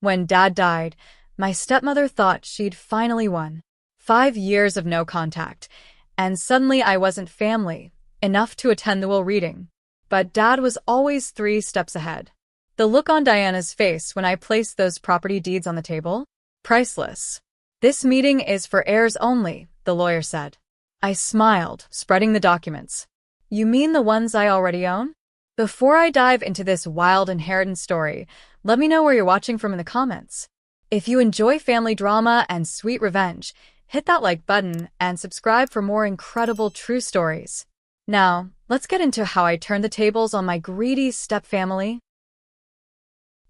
When Dad died, my stepmother thought she'd finally won. 5 years of no contact, and suddenly I wasn't family enough to attend the will reading. But Dad was always 3 steps ahead. The look on Diana's face when I placed those property deeds on the table? Priceless. "This meeting is for heirs only," the lawyer said. I smiled, spreading the documents. "You mean the ones I already own?" Before I dive into this wild inheritance story, let me know where you're watching from in the comments. If you enjoy family drama and sweet revenge, hit that like button and subscribe for more incredible true stories. Now, let's get into how I turned the tables on my greedy stepfamily.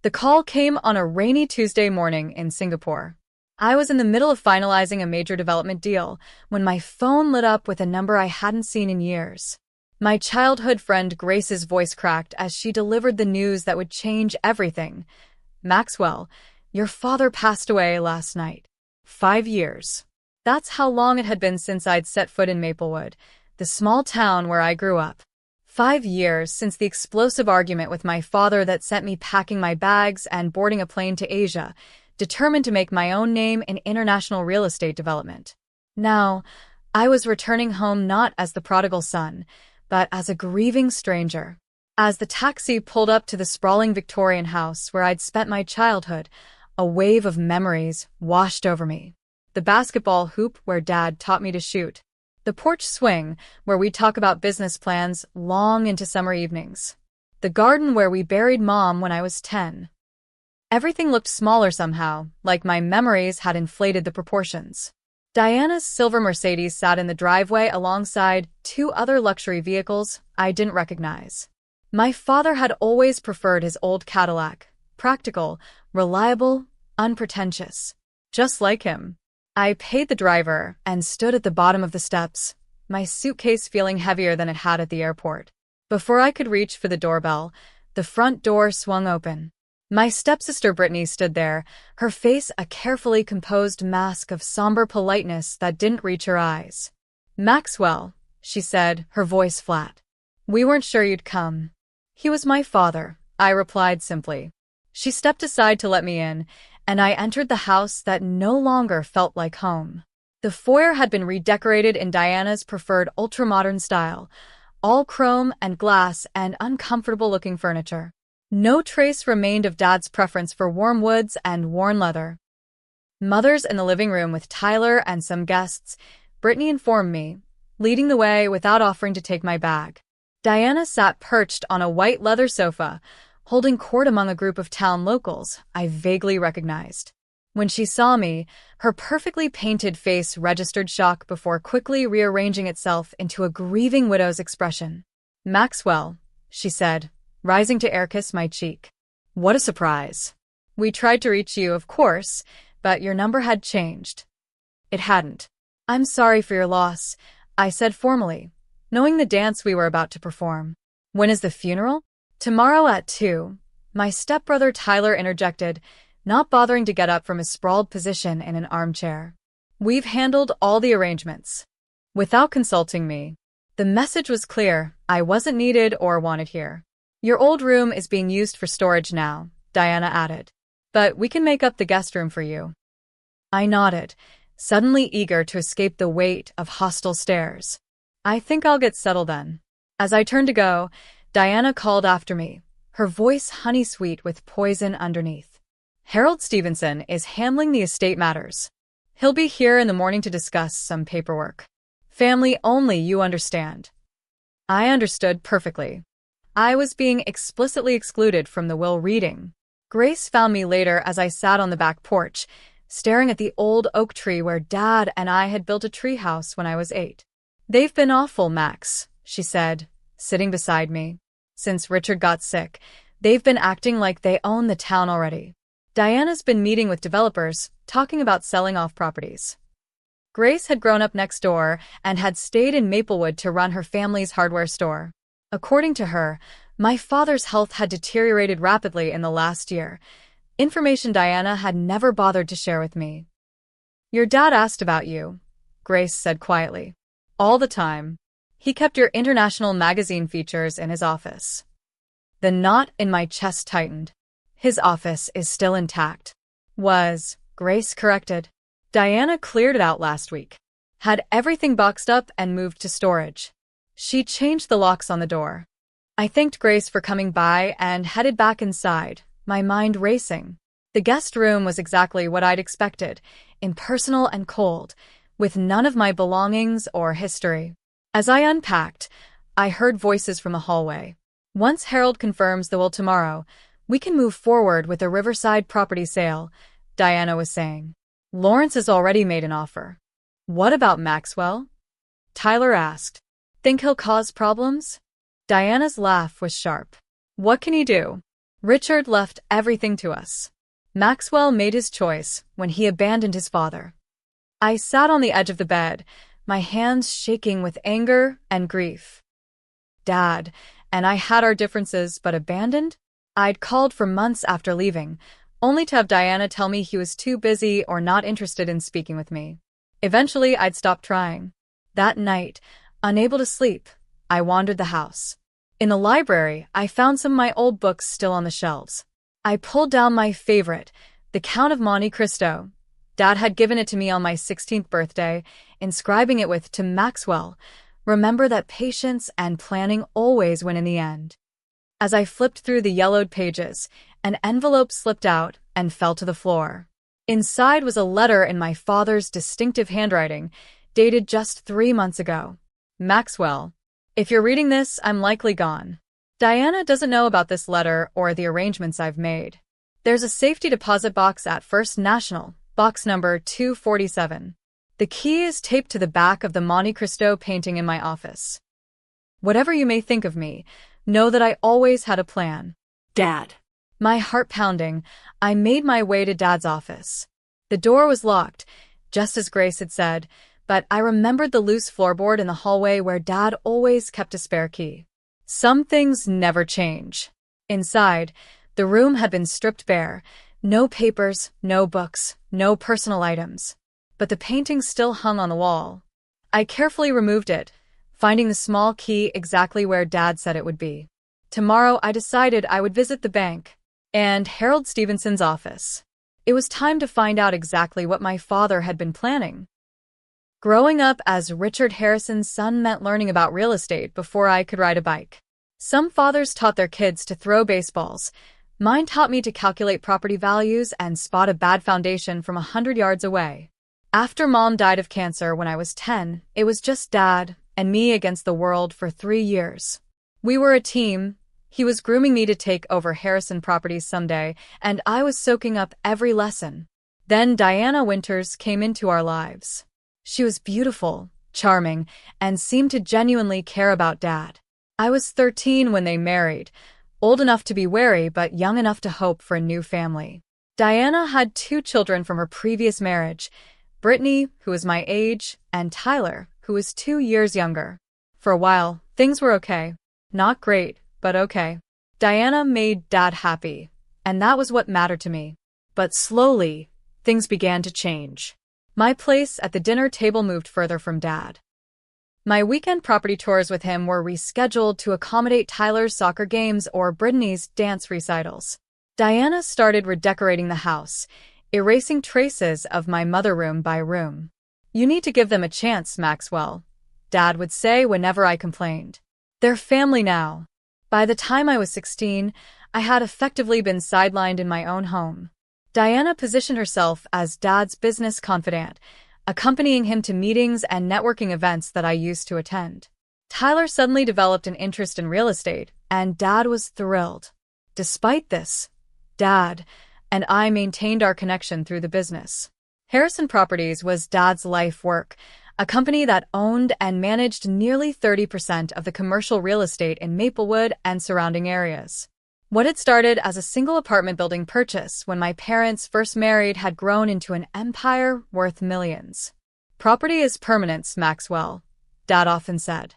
The call came on a rainy Tuesday morning in Singapore. I was in the middle of finalizing a major development deal when my phone lit up with a number I hadn't seen in years. My childhood friend Grace's voice cracked as she delivered the news that would change everything. "Maxwell, your father passed away last night. 5 years. That's how long it had been since I'd set foot in Maplewood, the small town where I grew up. 5 years since the explosive argument with my father that sent me packing my bags and boarding a plane to Asia, determined to make my own name in international real estate development. Now, I was returning home not as the prodigal son, but as a grieving stranger. As the taxi pulled up to the sprawling Victorian house where I'd spent my childhood, a wave of memories washed over me. The basketball hoop where Dad taught me to shoot. The porch swing where we'd talk about business plans long into summer evenings. The garden where we buried Mom when I was 10. Everything looked smaller somehow, like my memories had inflated the proportions. Diana's silver Mercedes sat in the driveway alongside 2 other luxury vehicles I didn't recognize. My father had always preferred his old Cadillac, practical, reliable, unpretentious. Just like him. I paid the driver and stood at the bottom of the steps, my suitcase feeling heavier than it had at the airport. Before I could reach for the doorbell, the front door swung open. My stepsister Brittany stood there, her face a carefully composed mask of somber politeness that didn't reach her eyes. "Maxwell," she said, her voice flat. "We weren't sure you'd come." "He was my father," I replied simply. She stepped aside to let me in, and I entered the house that no longer felt like home. The foyer had been redecorated in Diana's preferred ultra-modern style, all chrome and glass and uncomfortable-looking furniture. No trace remained of Dad's preference for warm woods and worn leather. Mother's in the living room with Tyler and some guests, Brittany informed me, leading the way without offering to take my bag. Diana sat perched on a white leather sofa, holding court among a group of town locals I vaguely recognized. When she saw me, her perfectly painted face registered shock before quickly rearranging itself into a grieving widow's expression. "Maxwell," she said, rising to air-kiss my cheek. "What a surprise. We tried to reach you, of course, but your number had changed." It hadn't. "I'm sorry for your loss," I said formally, knowing the dance we were about to perform. "When is the funeral?" "Tomorrow at 2, my stepbrother Tyler interjected, not bothering to get up from his sprawled position in an armchair. "We've handled all the arrangements." Without consulting me. The message was clear, I wasn't needed or wanted here. "Your old room is being used for storage now," Diana added. "But we can make up the guest room for you." I nodded, suddenly eager to escape the weight of hostile stares. "I think I'll get settled then." As I turned to go, Diana called after me, her voice honey-sweet with poison underneath. "Harold Stevenson is handling the estate matters. He'll be here in the morning to discuss some paperwork. Family only, you understand." I understood perfectly. I was being explicitly excluded from the will reading. Grace found me later as I sat on the back porch, staring at the old oak tree where Dad and I had built a treehouse when I was 8. "They've been awful, Max," she said, sitting beside me. "Since Richard got sick, they've been acting like they own the town already. Diana's been meeting with developers, talking about selling off properties." Grace had grown up next door and had stayed in Maplewood to run her family's hardware store. According to her, my father's health had deteriorated rapidly in the last year, information Diana had never bothered to share with me. "Your dad asked about you," Grace said quietly. "All the time. He kept your international magazine features in his office." The knot in my chest tightened. His office is still intact. Grace corrected. Diana cleared it out last week. Had everything boxed up and moved to storage. She changed the locks on the door. I thanked Grace for coming by and headed back inside, my mind racing. The guest room was exactly what I'd expected, impersonal and cold, with none of my belongings or history. As I unpacked, I heard voices from the hallway. Once Harold confirms the will tomorrow, we can move forward with the Riverside property sale, Diana was saying. Lawrence has already made an offer. What about Maxwell? Tyler asked. Think he'll cause problems? Diana's laugh was sharp. What can he do? Richard left everything to us. Maxwell made his choice when he abandoned his father. I sat on the edge of the bed, my hands shaking with anger and grief. Dad and I had our differences, but abandoned? I'd called for months after leaving, only to have Diana tell me he was too busy or not interested in speaking with me. Eventually, I'd stopped trying. That night, unable to sleep, I wandered the house. In the library, I found some of my old books still on the shelves. I pulled down my favorite, The Count of Monte Cristo. Dad had given it to me on my 16th birthday, inscribing it with, "To Maxwell, remember that patience and planning always win in the end." As I flipped through the yellowed pages, an envelope slipped out and fell to the floor. Inside was a letter in my father's distinctive handwriting, dated just 3 months ago. Maxwell, if you're reading this, I'm likely gone. Diana doesn't know about this letter or the arrangements I've made. There's a safety deposit box at First National, box number 247. The key is taped to the back of the Monte Cristo painting in my office. Whatever you may think of me, know that I always had a plan. Dad. My heart pounding, I made my way to Dad's office. The door was locked, just as Grace had said, but I remembered the loose floorboard in the hallway where Dad always kept a spare key. Some things never change. Inside, the room had been stripped bare. No papers, no books, no personal items. But the painting still hung on the wall. I carefully removed it, finding the small key exactly where Dad said it would be. Tomorrow, I decided I would visit the bank and Harold Stevenson's office. It was time to find out exactly what my father had been planning. Growing up as Richard Harrison's son meant learning about real estate before I could ride a bike. Some fathers taught their kids to throw baseballs. Mine taught me to calculate property values and spot a bad foundation from 100 yards away. After Mom died of cancer when I was 10, it was just Dad and me against the world for 3 years. We were a team. He was grooming me to take over Harrison Properties someday, and I was soaking up every lesson. Then Diana Winters came into our lives. She was beautiful, charming, and seemed to genuinely care about Dad. I was 13 when they married, old enough to be wary but young enough to hope for a new family. Diana had 2 children from her previous marriage, Brittany, who was my age, and Tyler, who was 2 years younger. For a while, things were okay. Not great, but okay. Diana made Dad happy, and that was what mattered to me. But slowly, things began to change. My place at the dinner table moved further from Dad. My weekend property tours with him were rescheduled to accommodate Tyler's soccer games or Brittany's dance recitals. Diana started redecorating the house, erasing traces of my mother room by room. "You need to give them a chance, Maxwell," Dad would say whenever I complained. "They're family now." By the time I was 16, I had effectively been sidelined in my own home. Diana positioned herself as Dad's business confidant, accompanying him to meetings and networking events that I used to attend. Tyler suddenly developed an interest in real estate, and Dad was thrilled. Despite this, Dad and I maintained our connection through the business. Harrison Properties was Dad's life work, a company that owned and managed nearly 30% of the commercial real estate in Maplewood and surrounding areas. What had started as a single apartment building purchase when my parents first married had grown into an empire worth millions. "Property is permanence, Maxwell," Dad often said.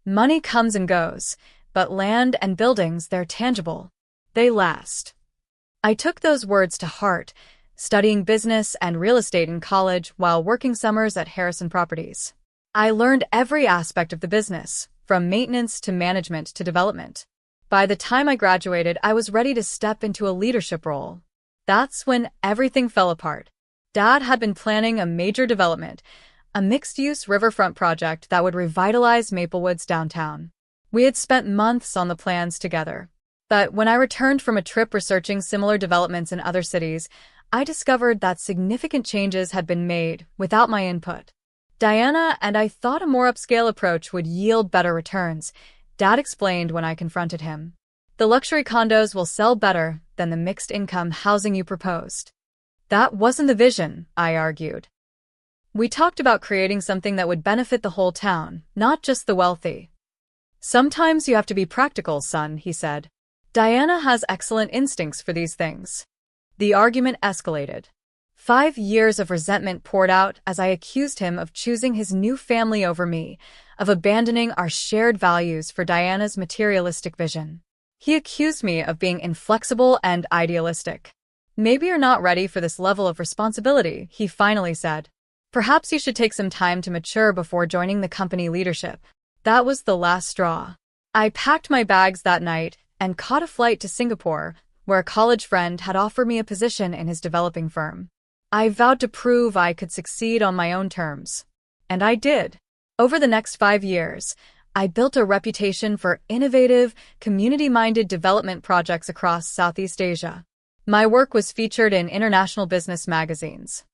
"Money comes and goes, but land and buildings, they're tangible. They last." I took those words to heart, studying business and real estate in college while working summers at Harrison Properties. I learned every aspect of the business, from maintenance to management to development. By the time I graduated, I was ready to step into a leadership role. That's when everything fell apart. Dad had been planning a major development, a mixed-use riverfront project that would revitalize Maplewood's downtown. We had spent months on the plans together. But when I returned from a trip researching similar developments in other cities, I discovered that significant changes had been made without my input. Diana and I thought a more upscale approach would yield better returns, Dad explained when I confronted him. The luxury condos will sell better than the mixed-income housing you proposed. That wasn't the vision, I argued. We talked about creating something that would benefit the whole town, not just the wealthy. Sometimes you have to be practical, son, he said. Diana has excellent instincts for these things. The argument escalated. 5 years of resentment poured out as I accused him of choosing his new family over me, of abandoning our shared values for Diana's materialistic vision. He accused me of being inflexible and idealistic. Maybe you're not ready for this level of responsibility, he finally said. Perhaps you should take some time to mature before joining the company leadership. That was the last straw. I packed my bags that night and caught a flight to Singapore, where a college friend had offered me a position in his developing firm. I vowed to prove I could succeed on my own terms. And I did. Over the next 5 years, I built a reputation for innovative, community-minded development projects across Southeast Asia. My work was featured in international business magazines.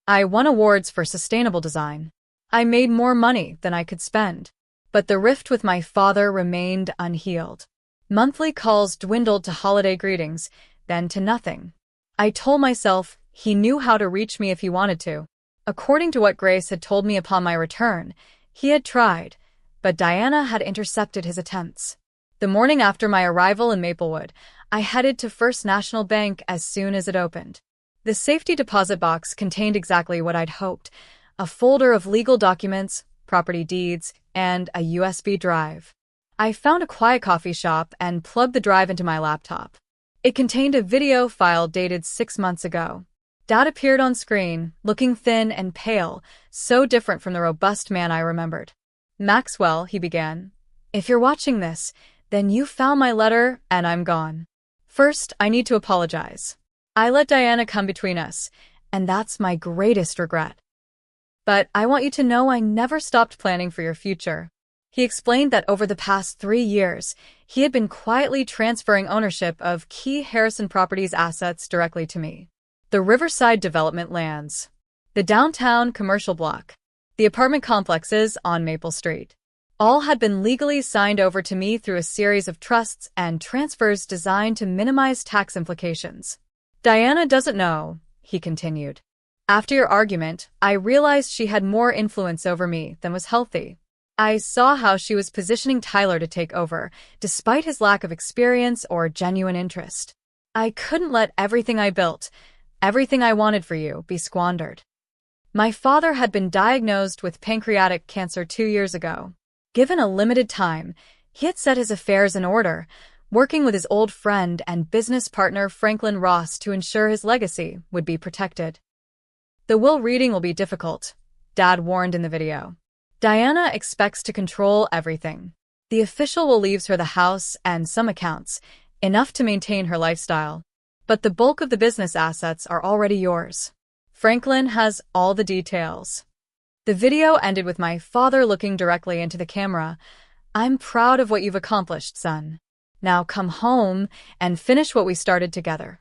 I won awards for sustainable design. I made more money than I could spend. But the rift with my father remained unhealed. Monthly calls dwindled to holiday greetings, then to nothing. I told myself he knew how to reach me if he wanted to. According to what Grace had told me upon my return, he had tried, but Diana had intercepted his attempts. The morning after my arrival in Maplewood, I headed to First National Bank as soon as it opened. The safety deposit box contained exactly what I'd hoped, a folder of legal documents, property deeds, and a USB drive. I found a quiet coffee shop and plugged the drive into my laptop. It contained a video file dated 6 months ago. Dad appeared on screen, looking thin and pale, so different from the robust man I remembered. Maxwell, he began, if you're watching this, then you found my letter and I'm gone. First, I need to apologize. I let Diana come between us, and that's my greatest regret. But I want you to know I never stopped planning for your future. He explained that over the past 3 years, he had been quietly transferring ownership of key Harrison Properties assets directly to me. The Riverside development lands, the downtown commercial block, the apartment complexes on Maple Street. All had been legally signed over to me through a series of trusts and transfers designed to minimize tax implications. Diana doesn't know, he continued. After your argument, I realized she had more influence over me than was healthy. I saw how she was positioning Tyler to take over, despite his lack of experience or genuine interest. I couldn't let everything I built, everything I wanted for you, be squandered. My father had been diagnosed with pancreatic cancer 2 years ago. Given a limited time, he had set his affairs in order, working with his old friend and business partner Franklin Ross to ensure his legacy would be protected. The will reading will be difficult, Dad warned in the video. Diana expects to control everything. The official will leave her the house and some accounts, enough to maintain her lifestyle. But the bulk of the business assets are already yours. Franklin has all the details. The video ended with my father looking directly into the camera. I'm proud of what you've accomplished, son. Now come home and finish what we started together.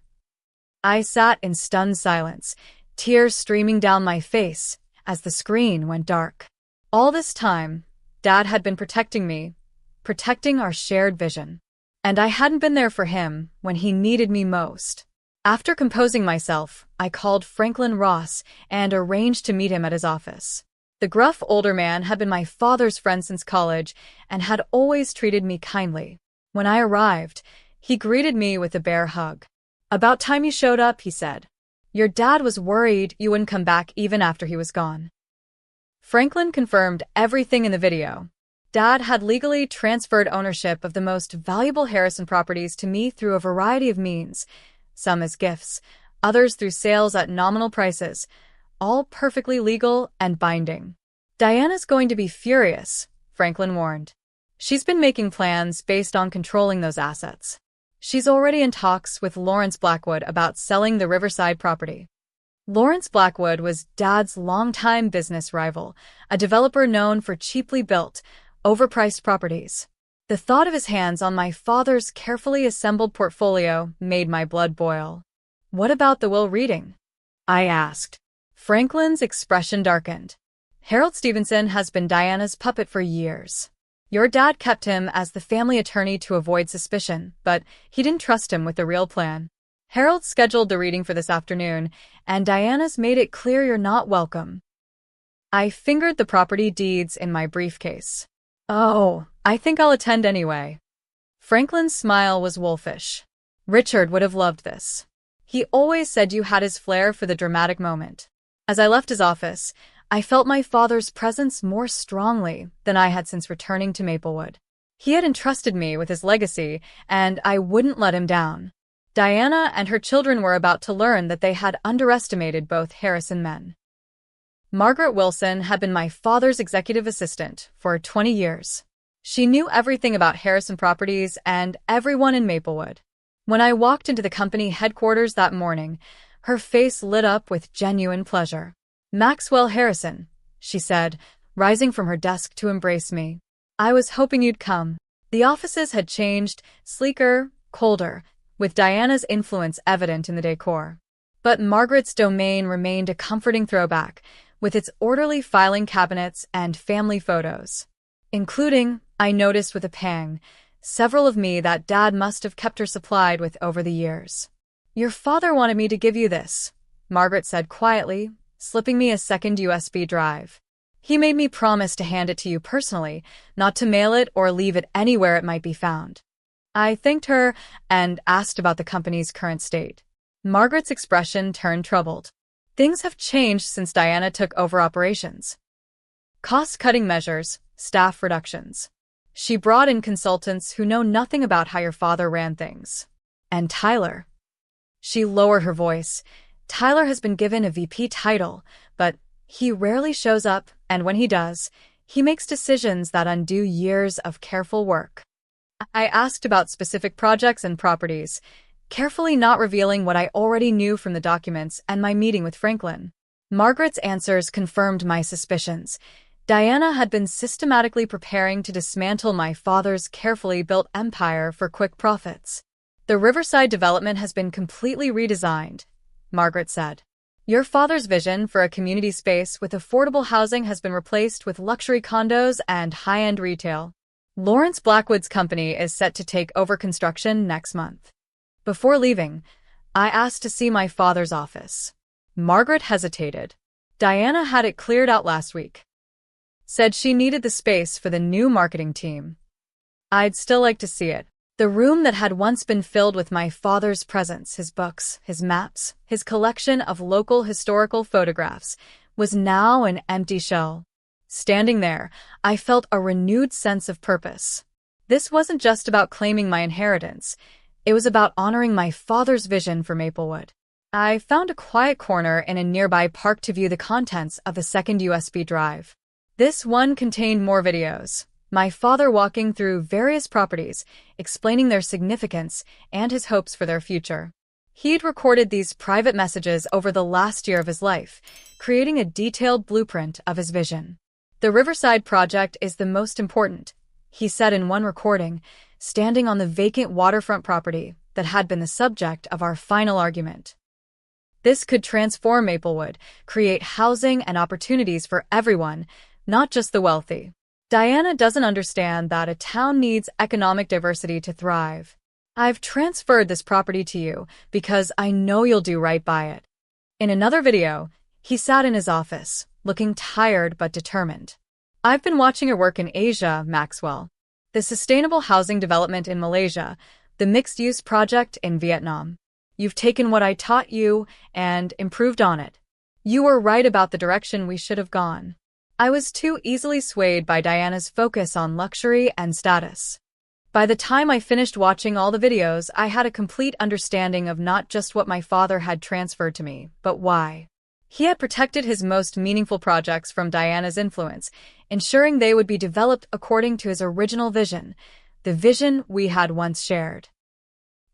I sat in stunned silence, tears streaming down my face as the screen went dark. All this time, Dad had been protecting me, protecting our shared vision. And I hadn't been there for him when he needed me most. After composing myself, I called Franklin Ross and arranged to meet him at his office. The gruff older man had been my father's friend since college and had always treated me kindly. When I arrived, he greeted me with a bear hug. About time you showed up, he said. Your dad was worried you wouldn't come back even after he was gone. Franklin confirmed everything in the video. Dad had legally transferred ownership of the most valuable Harrison properties to me through a variety of means, some as gifts, others through sales at nominal prices, all perfectly legal and binding. Diana's going to be furious, Franklin warned. She's been making plans based on controlling those assets. She's already in talks with Lawrence Blackwood about selling the Riverside property. Lawrence Blackwood was Dad's longtime business rival, a developer known for cheaply built, overpriced properties. The thought of his hands on my father's carefully assembled portfolio made my blood boil. "What about the will reading?" I asked. Franklin's expression darkened. "Harold Stevenson has been Diana's puppet for years. Your dad kept him as the family attorney to avoid suspicion, but he didn't trust him with the real plan. Harold scheduled the reading for this afternoon, and Diana's made it clear you're not welcome." I fingered the property deeds in my briefcase. "Oh, I think I'll attend anyway." Franklin's smile was wolfish. "Richard would have loved this. He always said you had his flair for the dramatic moment." As I left his office, I felt my father's presence more strongly than I had since returning to Maplewood. He had entrusted me with his legacy, and I wouldn't let him down. Diana and her children were about to learn that they had underestimated both Harrison men. Margaret Wilson had been my father's executive assistant for 20 years. She knew everything about Harrison Properties and everyone in Maplewood. When I walked into the company headquarters that morning, her face lit up with genuine pleasure. "Maxwell Harrison," she said, rising from her desk to embrace me. "I was hoping you'd come." The offices had changed, sleeker, colder, with Diana's influence evident in the decor. But Margaret's domain remained a comforting throwback, with its orderly filing cabinets and family photos, including, I noticed with a pang, several of me that Dad must have kept her supplied with over the years. "Your father wanted me to give you this," Margaret said quietly, slipping me a second USB drive. "He made me promise to hand it to you personally, not to mail it or leave it anywhere it might be found." I thanked her and asked about the company's current state. Margaret's expression turned troubled. "Things have changed since Diana took over operations. Cost-cutting measures, staff reductions. She brought in consultants who know nothing about how your father ran things. And Tyler." She lowered her voice. "Tyler has been given a VP title, but he rarely shows up, and when he does, he makes decisions that undo years of careful work." I asked about specific projects and properties, carefully not revealing what I already knew from the documents and my meeting with Franklin. Margaret's answers confirmed my suspicions. Diana had been systematically preparing to dismantle my father's carefully built empire for quick profits. "The Riverside development has been completely redesigned," Margaret said. "Your father's vision for a community space with affordable housing has been replaced with luxury condos and high-end retail. Lawrence Blackwood's company is set to take over construction next month." Before leaving, I asked to see my father's office. Margaret hesitated. "Diana had it cleared out last week. Said she needed the space for the new marketing team." "I'd still like to see it." The room that had once been filled with my father's presence, his books, his maps, his collection of local historical photographs, was now an empty shell. Standing there, I felt a renewed sense of purpose. This wasn't just about claiming my inheritance. It was about honoring my father's vision for Maplewood. I found a quiet corner in a nearby park to view the contents of the second USB drive. This one contained more videos. My father walking through various properties, explaining their significance and his hopes for their future. He'd recorded these private messages over the last year of his life, creating a detailed blueprint of his vision. "The Riverside project is the most important," he said in one recording, standing on the vacant waterfront property that had been the subject of our final argument. "This could transform Maplewood, create housing and opportunities for everyone, not just the wealthy. Diana doesn't understand that a town needs economic diversity to thrive. I've transferred this property to you because I know you'll do right by it." In another video, he sat in his office, looking tired but determined. "I've been watching your work in Asia, Maxwell. The sustainable housing development in Malaysia, the mixed-use project in Vietnam. You've taken what I taught you and improved on it. You were right about the direction we should have gone." I was too easily swayed by Diana's focus on luxury and status. By the time I finished watching all the videos, I had a complete understanding of not just what my father had transferred to me, but why. He had protected his most meaningful projects from Diana's influence, ensuring they would be developed according to his original vision, the vision we had once shared.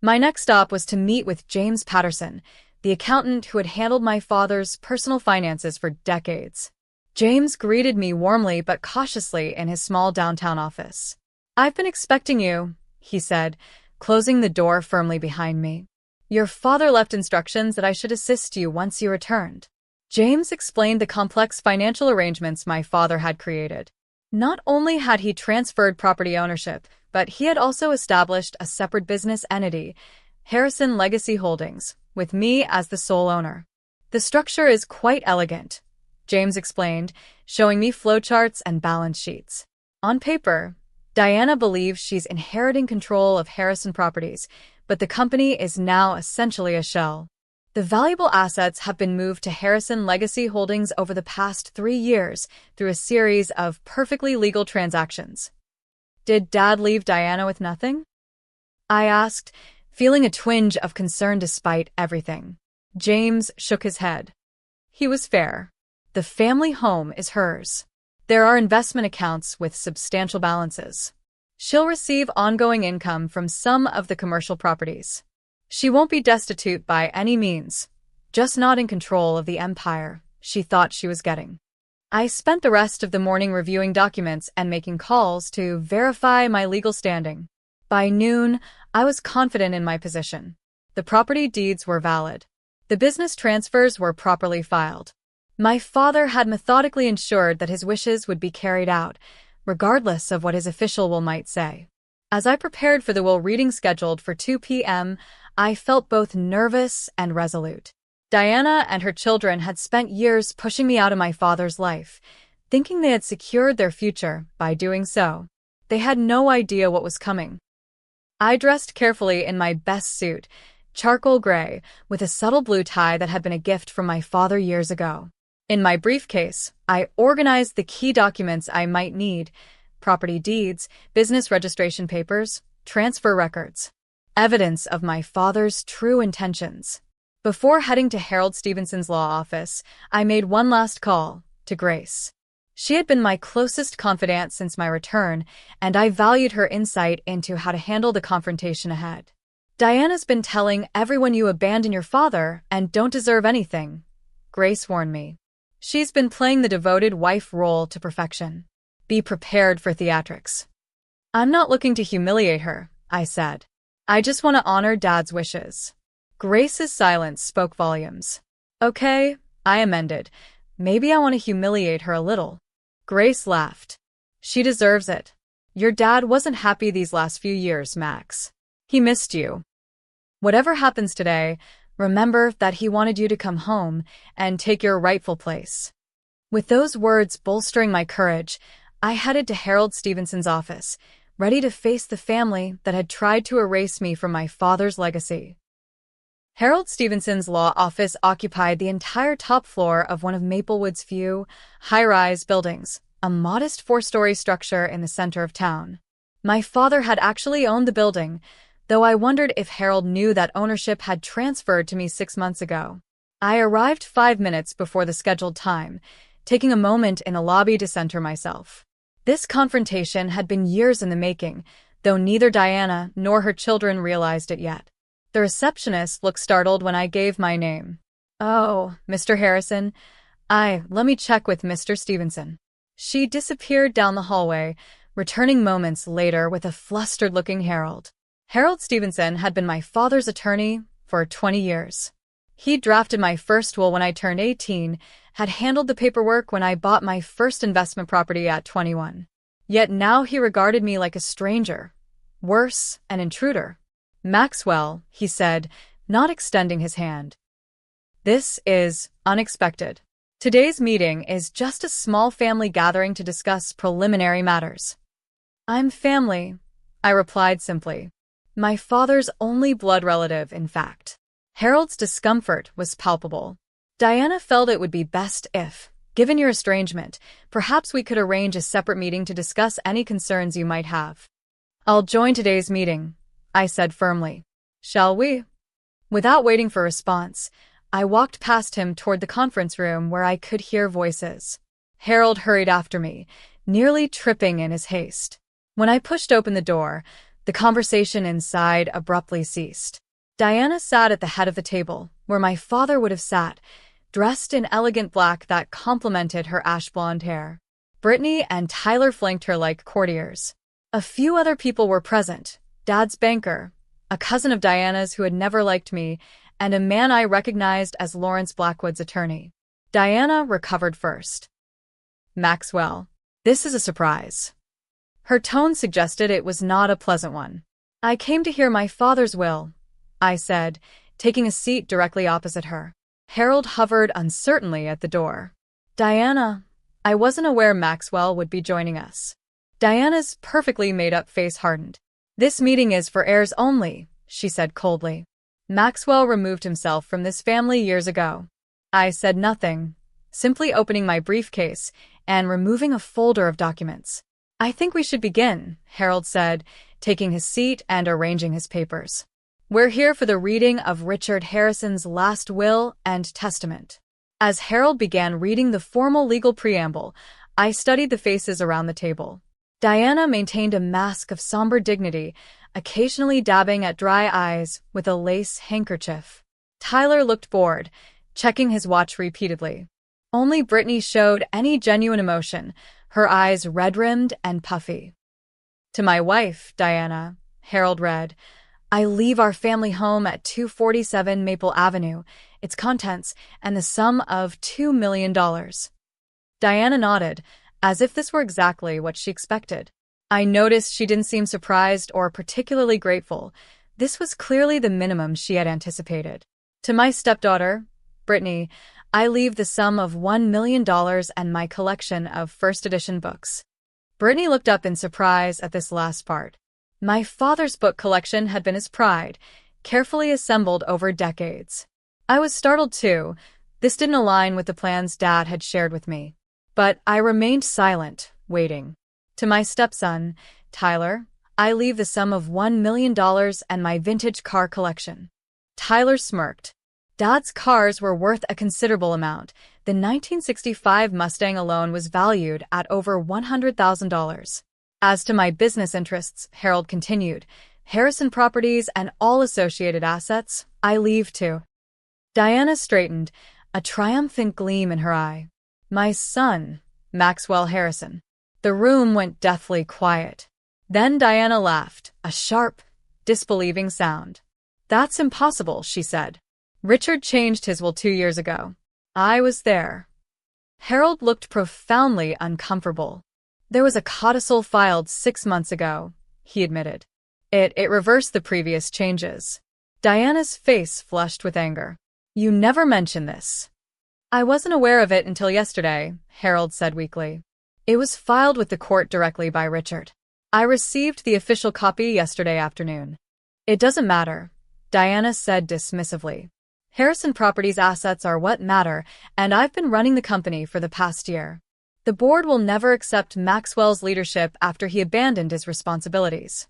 My next stop was to meet with James Patterson, the accountant who had handled my father's personal finances for decades. James greeted me warmly but cautiously in his small downtown office. "I've been expecting you," he said, closing the door firmly behind me. "Your father left instructions that I should assist you once you returned." James explained the complex financial arrangements my father had created. Not only had he transferred property ownership, but he had also established a separate business entity, Harrison Legacy Holdings, with me as the sole owner. "The structure is quite elegant," James explained, showing me flowcharts and balance sheets. "On paper, Diana believes she's inheriting control of Harrison Properties, but the company is now essentially a shell. The valuable assets have been moved to Harrison Legacy Holdings over the past 3 years through a series of perfectly legal transactions." "Did Dad leave Diana with nothing?" I asked, feeling a twinge of concern despite everything. James shook his head. He was fair. The family home is hers. There are investment accounts with substantial balances. She'll receive ongoing income from some of the commercial properties. She won't be destitute by any means, just not in control of the empire she thought she was getting. I spent the rest of the morning reviewing documents and making calls to verify my legal standing. By noon, I was confident in my position. The property deeds were valid. The business transfers were properly filed. My father had methodically ensured that his wishes would be carried out, regardless of what his official will might say. As I prepared for the will reading scheduled for 2 p.m., I felt both nervous and resolute. Diana and her children had spent years pushing me out of my father's life, thinking they had secured their future by doing so. They had no idea what was coming. I dressed carefully in my best suit, charcoal gray, with a subtle blue tie that had been a gift from my father years ago. In my briefcase, I organized the key documents I might need: property deeds, business registration papers, transfer records, evidence of my father's true intentions. Before heading to Harold Stevenson's law office, I made one last call to Grace. She had been my closest confidant since my return, and I valued her insight into how to handle the confrontation ahead. "Diana's been telling everyone you abandon your father and don't deserve anything," Grace warned me. "She's been playing the devoted wife role to perfection. Be prepared for theatrics." "I'm not looking to humiliate her," I said. "I just want to honor Dad's wishes." Grace's silence spoke volumes. "Okay," I amended. "Maybe I want to humiliate her a little." Grace laughed. "She deserves it. Your dad wasn't happy these last few years, Max. He missed you. Whatever happens today, remember that he wanted you to come home and take your rightful place." With those words bolstering my courage, I headed to Harold Stevenson's office, ready to face the family that had tried to erase me from my father's legacy. Harold Stevenson's law office occupied the entire top floor of one of Maplewood's few high-rise buildings, a modest 4-story structure in the center of town. My father had actually owned the building, though I wondered if Harold knew that ownership had transferred to me 6 months ago. I arrived 5 minutes before the scheduled time, taking a moment in the lobby to center myself. This confrontation had been years in the making, though neither Diana nor her children realized it yet. The receptionist looked startled when I gave my name. "Oh, Mr. Harrison. Let me check with Mr. Stevenson." She disappeared down the hallway, returning moments later with a flustered-looking Harold. Harold Stevenson had been my father's attorney for 20 years. He drafted my first will when I turned 18, had handled the paperwork when I bought my first investment property at 21. Yet now he regarded me like a stranger. Worse, an intruder. "Maxwell," he said, not extending his hand. "This is unexpected. Today's meeting is just a small family gathering to discuss preliminary matters." "I'm family," I replied simply. My father's only blood relative, in fact. Harold's discomfort was palpable. "Diana felt it would be best if, given your estrangement, perhaps we could arrange a separate meeting to discuss any concerns you might have." "I'll join today's meeting," I said firmly. "Shall we?" Without waiting for a response, I walked past him toward the conference room where I could hear voices. Harold hurried after me, nearly tripping in his haste. When I pushed open the door, The conversation inside abruptly ceased. Diana sat at the head of the table, where my father would have sat, dressed in elegant black that complemented her ash-blonde hair. Brittany and Tyler flanked her like courtiers. A few other people were present: Dad's banker, a cousin of Diana's who had never liked me, and a man I recognized as Lawrence Blackwood's attorney. Diana recovered first. "Maxwell, this is a surprise." Her tone suggested it was not a pleasant one. "I came to hear my father's will," I said, taking a seat directly opposite her. Harold hovered uncertainly at the door. "Diana, I wasn't aware Maxwell would be joining us." Diana's perfectly made-up face hardened. "This meeting is for heirs only," she said coldly. "Maxwell removed himself from this family years ago." I said nothing, simply opening my briefcase and removing a folder of documents. "I think we should begin," Harold said, taking his seat and arranging his papers. "We're here for the reading of Richard Harrison's last will and testament." As Harold began reading the formal legal preamble, I studied the faces around the table. Diana maintained a mask of somber dignity, occasionally dabbing at dry eyes with a lace handkerchief. Tyler looked bored, checking his watch repeatedly. Only Brittany showed any genuine emotion, her eyes red-rimmed and puffy. "To my wife, Diana," Harold read, "I leave our family home at 247 Maple Avenue, its contents, and the sum of $2 million. Diana nodded, as if this were exactly what she expected. I noticed she didn't seem surprised or particularly grateful. This was clearly the minimum she had anticipated. "To my stepdaughter, Brittany, I leave the sum of $1 million and my collection of first-edition books." Brittany looked up in surprise at this last part. My father's book collection had been his pride, carefully assembled over decades. I was startled too. This didn't align with the plans Dad had shared with me. But I remained silent, waiting. "To my stepson, Tyler, I leave the sum of $1 million and my vintage car collection." Tyler smirked. Dad's cars were worth a considerable amount. The 1965 Mustang alone was valued at over $100,000. "As to my business interests," Harold continued, "Harrison Properties and all associated assets, I leave to." Diana straightened, a triumphant gleam in her eye. "My son, Maxwell Harrison." The room went deathly quiet. Then Diana laughed, a sharp, disbelieving sound. "That's impossible," she said. "Richard changed his will 2 years ago. I was there." Harold looked profoundly uncomfortable. "There was a codicil filed 6 months ago," he admitted. It reversed the previous changes." Diana's face flushed with anger. "You never mentioned this." "I wasn't aware of it until yesterday," Harold said weakly. "It was filed with the court directly by Richard. I received the official copy yesterday afternoon." "It doesn't matter," Diana said dismissively. "Harrison Properties' assets are what matter, and I've been running the company for the past year. The board will never accept Maxwell's leadership after he abandoned his responsibilities."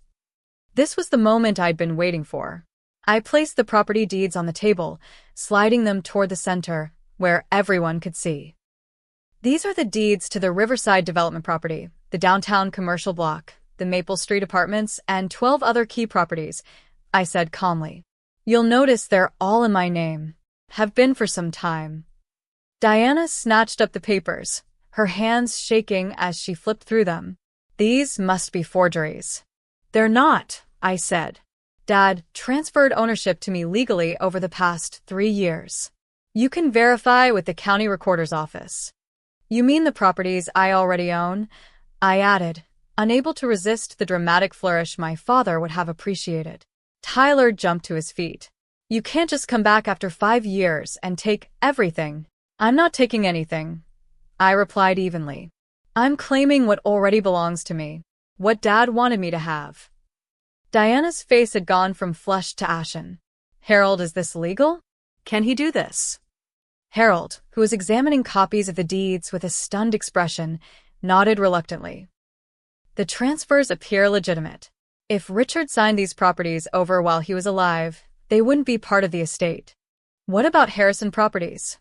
This was the moment I'd been waiting for. I placed the property deeds on the table, sliding them toward the center, where everyone could see. "These are the deeds to the Riverside development property, the downtown commercial block, the Maple Street apartments, and 12 other key properties," I said calmly. "You'll notice they're all in my name. Have been for some time." Diana snatched up the papers, her hands shaking as she flipped through them. "These must be forgeries." "They're not," I said. "Dad transferred ownership to me legally over the past 3 years. You can verify with the county recorder's office." "You mean the properties I already own?" I added, unable to resist the dramatic flourish my father would have appreciated. Tyler jumped to his feet. "You can't just come back after 5 years and take everything." "I'm not taking anything," I replied evenly. "I'm claiming what already belongs to me, what Dad wanted me to have." Diana's face had gone from flushed to ashen. "Harold, is this legal? Can he do this?" Harold, who was examining copies of the deeds with a stunned expression, nodded reluctantly. "The transfers appear legitimate. If Richard signed these properties over while he was alive, they wouldn't be part of the estate." "What about Harrison Properties?"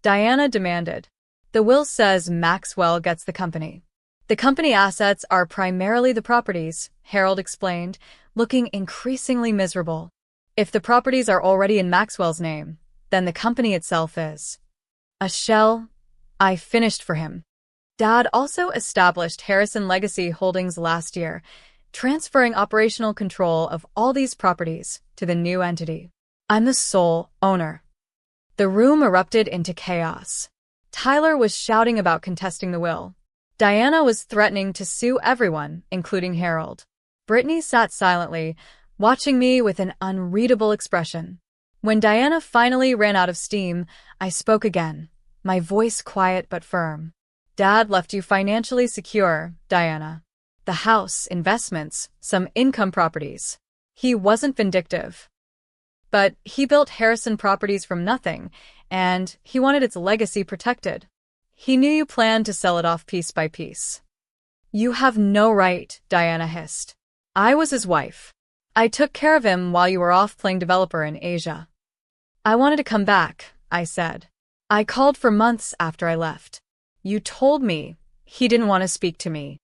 Diana demanded. "The will says Maxwell gets the company." The company assets are primarily the properties, Harold explained, looking increasingly miserable. If the properties are already in Maxwell's name, then the company itself is a shell. I finished for him. Dad also established Harrison Legacy Holdings last year, transferring operational control of all these properties to the new entity. I'm the sole owner. The room erupted into chaos. Tyler was shouting about contesting the will. Diana was threatening to sue everyone, including Harold. Brittany sat silently, watching me with an unreadable expression. When Diana finally ran out of steam, I spoke again, my voice quiet but firm. Dad left you financially secure, Diana. The house, investments, some income properties. He wasn't vindictive. But he built Harrison Properties from nothing, and he wanted its legacy protected. He knew you planned to sell it off piece by piece. You have no right, Diana hissed. I was his wife. I took care of him while you were off playing developer in Asia. I wanted to come back, I said. I called for months after I left. You told me he didn't want to speak to me.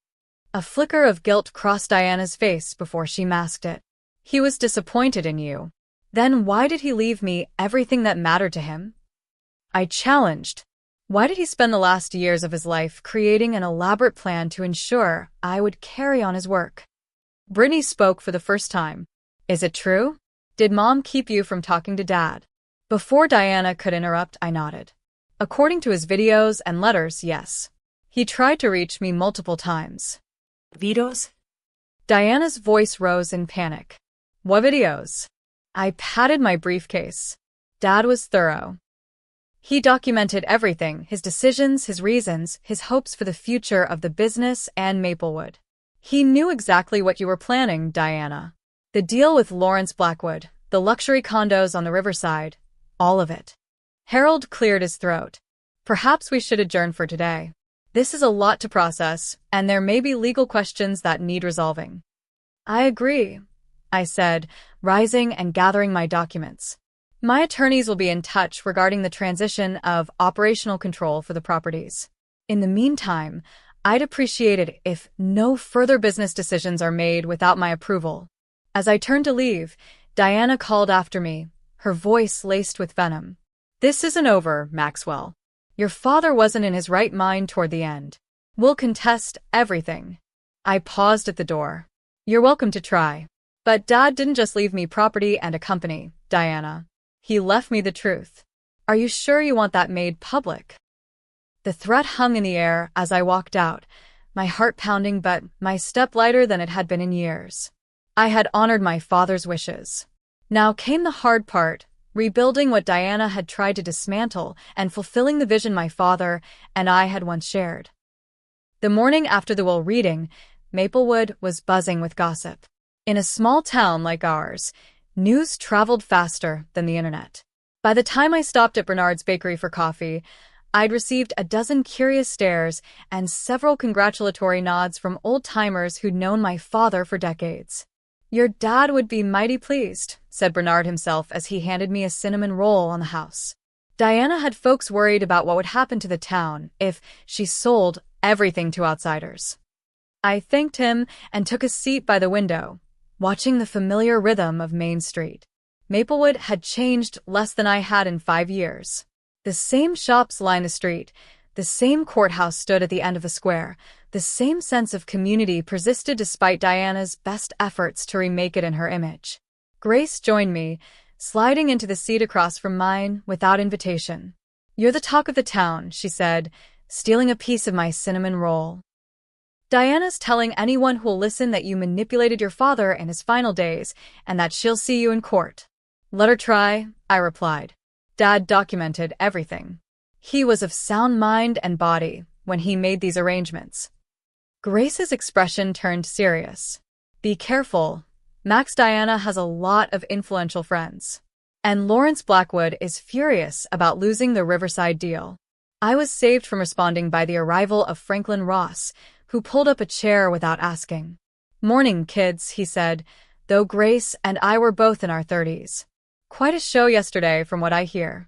A flicker of guilt crossed Diana's face before she masked it. He was disappointed in you. Then why did he leave me everything that mattered to him? I challenged. Why did he spend the last years of his life creating an elaborate plan to ensure I would carry on his work? Brittany spoke for the first time. Is it true? Did Mom keep you from talking to Dad? Before Diana could interrupt, I nodded. According to his videos and letters, yes. He tried to reach me multiple times. Videos? Diana's voice rose in panic. What videos? I patted my briefcase. Dad was thorough. He documented everything, his decisions, his reasons, his hopes for the future of the business and Maplewood. He knew exactly what you were planning, Diana. The deal with Lawrence Blackwood, the luxury condos on the riverside, all of it. Harold cleared his throat. Perhaps we should adjourn for today. This is a lot to process, and there may be legal questions that need resolving. I agree, I said, rising and gathering my documents. My attorneys will be in touch regarding the transition of operational control for the properties. In the meantime, I'd appreciate it if no further business decisions are made without my approval. As I turned to leave, Diana called after me, her voice laced with venom. This isn't over, Maxwell. Your father wasn't in his right mind toward the end. We'll contest everything. I paused at the door. You're welcome to try. But Dad didn't just leave me property and a company, Diana. He left me the truth. Are you sure you want that made public? The threat hung in the air as I walked out, my heart pounding but my step lighter than it had been in years. I had honored my father's wishes. Now came the hard part, rebuilding what Diana had tried to dismantle and fulfilling the vision my father and I had once shared. The morning after the will reading, Maplewood was buzzing with gossip. In a small town like ours, news traveled faster than the internet. By the time I stopped at Bernard's Bakery for coffee, I'd received a dozen curious stares and several congratulatory nods from old-timers who'd known my father for decades. Your dad would be mighty pleased, said Bernard himself as he handed me a cinnamon roll on the house. Diana had folks worried about what would happen to the town if she sold everything to outsiders. I thanked him and took a seat by the window, watching the familiar rhythm of Main Street. Maplewood had changed less than I had in 5 years. The same shops lined the street, the same courthouse stood at the end of the square, the same sense of community persisted despite Diana's best efforts to remake it in her image. Grace joined me, sliding into the seat across from mine without invitation. You're the talk of the town, she said, stealing a piece of my cinnamon roll. Diana's telling anyone who'll listen that you manipulated your father in his final days and that she'll see you in court. Let her try, I replied. Dad documented everything. He was of sound mind and body when he made these arrangements. Grace's expression turned serious. Be careful. Max Diana has a lot of influential friends. And Lawrence Blackwood is furious about losing the Riverside deal. I was saved from responding by the arrival of Franklin Ross, who pulled up a chair without asking. Morning, kids, he said, though Grace and I were both in our 30s. Quite a show yesterday from what I hear.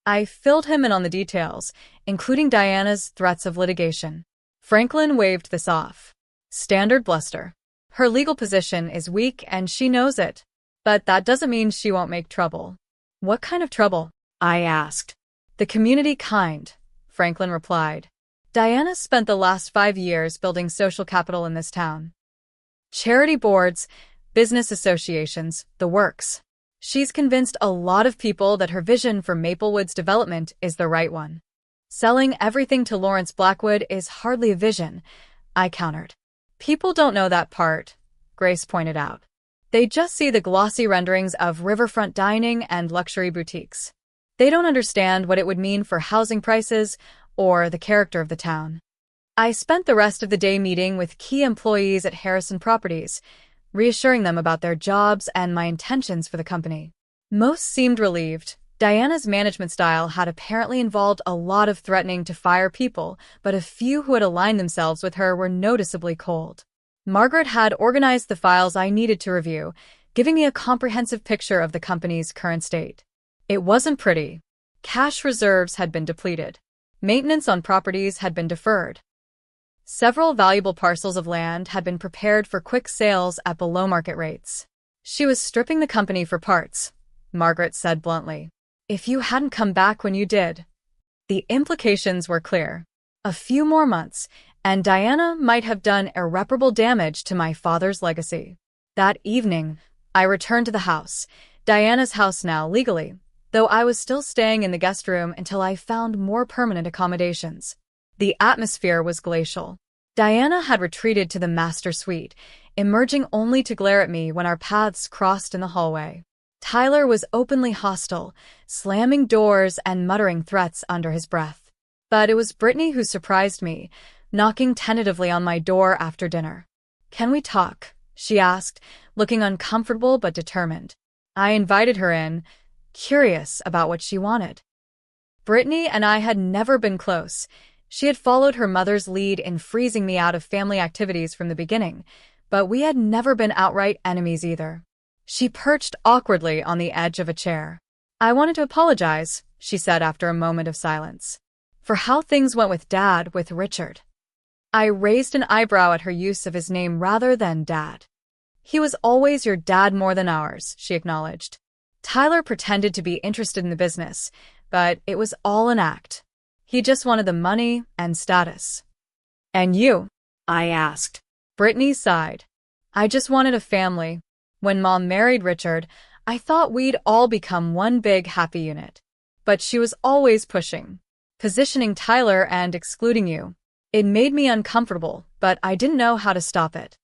I filled him in on the details, including Diana's threats of litigation. Franklin waved this off. Standard bluster. Her legal position is weak and she knows it. But that doesn't mean she won't make trouble. What kind of trouble? I asked. The community kind, Franklin replied. Diana spent the last 5 years building social capital in this town. Charity boards, business associations, the works. She's convinced a lot of people that her vision for Maplewood's development is the right one. Selling everything to Lawrence Blackwood is hardly a vision, I countered. People don't know that part, Grace pointed out. They just see the glossy renderings of riverfront dining and luxury boutiques. They don't understand what it would mean for housing prices or the character of the town. I spent the rest of the day meeting with key employees at Harrison Properties, reassuring them about their jobs and my intentions for the company. Most seemed relieved. Diana's management style had apparently involved a lot of threatening to fire people, but a few who had aligned themselves with her were noticeably cold. Margaret had organized the files I needed to review, giving me a comprehensive picture of the company's current state. It wasn't pretty. Cash reserves had been depleted. Maintenance on properties had been deferred. Several valuable parcels of land had been prepared for quick sales at below-market rates. She was stripping the company for parts, Margaret said bluntly. If you hadn't come back when you did. The implications were clear. A few more months, and Diana might have done irreparable damage to my father's legacy. That evening, I returned to the house, Diana's house now legally, though I was still staying in the guest room until I found more permanent accommodations. The atmosphere was glacial. Diana had retreated to the master suite, emerging only to glare at me when our paths crossed in the hallway. Tyler was openly hostile, slamming doors and muttering threats under his breath. But it was Brittany who surprised me, knocking tentatively on my door after dinner. "Can we talk?" she asked, looking uncomfortable but determined. I invited her in, curious about what she wanted. Brittany and I had never been close. She had followed her mother's lead in freezing me out of family activities from the beginning, but we had never been outright enemies either. She perched awkwardly on the edge of a chair. "I wanted to apologize," she said after a moment of silence, "for how things went with Richard." I raised an eyebrow at her use of his name rather than Dad. "He was always your dad more than ours," she acknowledged. Tyler pretended to be interested in the business, but it was all an act. He just wanted the money and status. "And you?" I asked. Brittany sighed. "I just wanted a family. When Mom married Richard, I thought we'd all become one big happy unit. But she was always pushing, positioning Tyler and excluding you. It made me uncomfortable, but I didn't know how to stop it."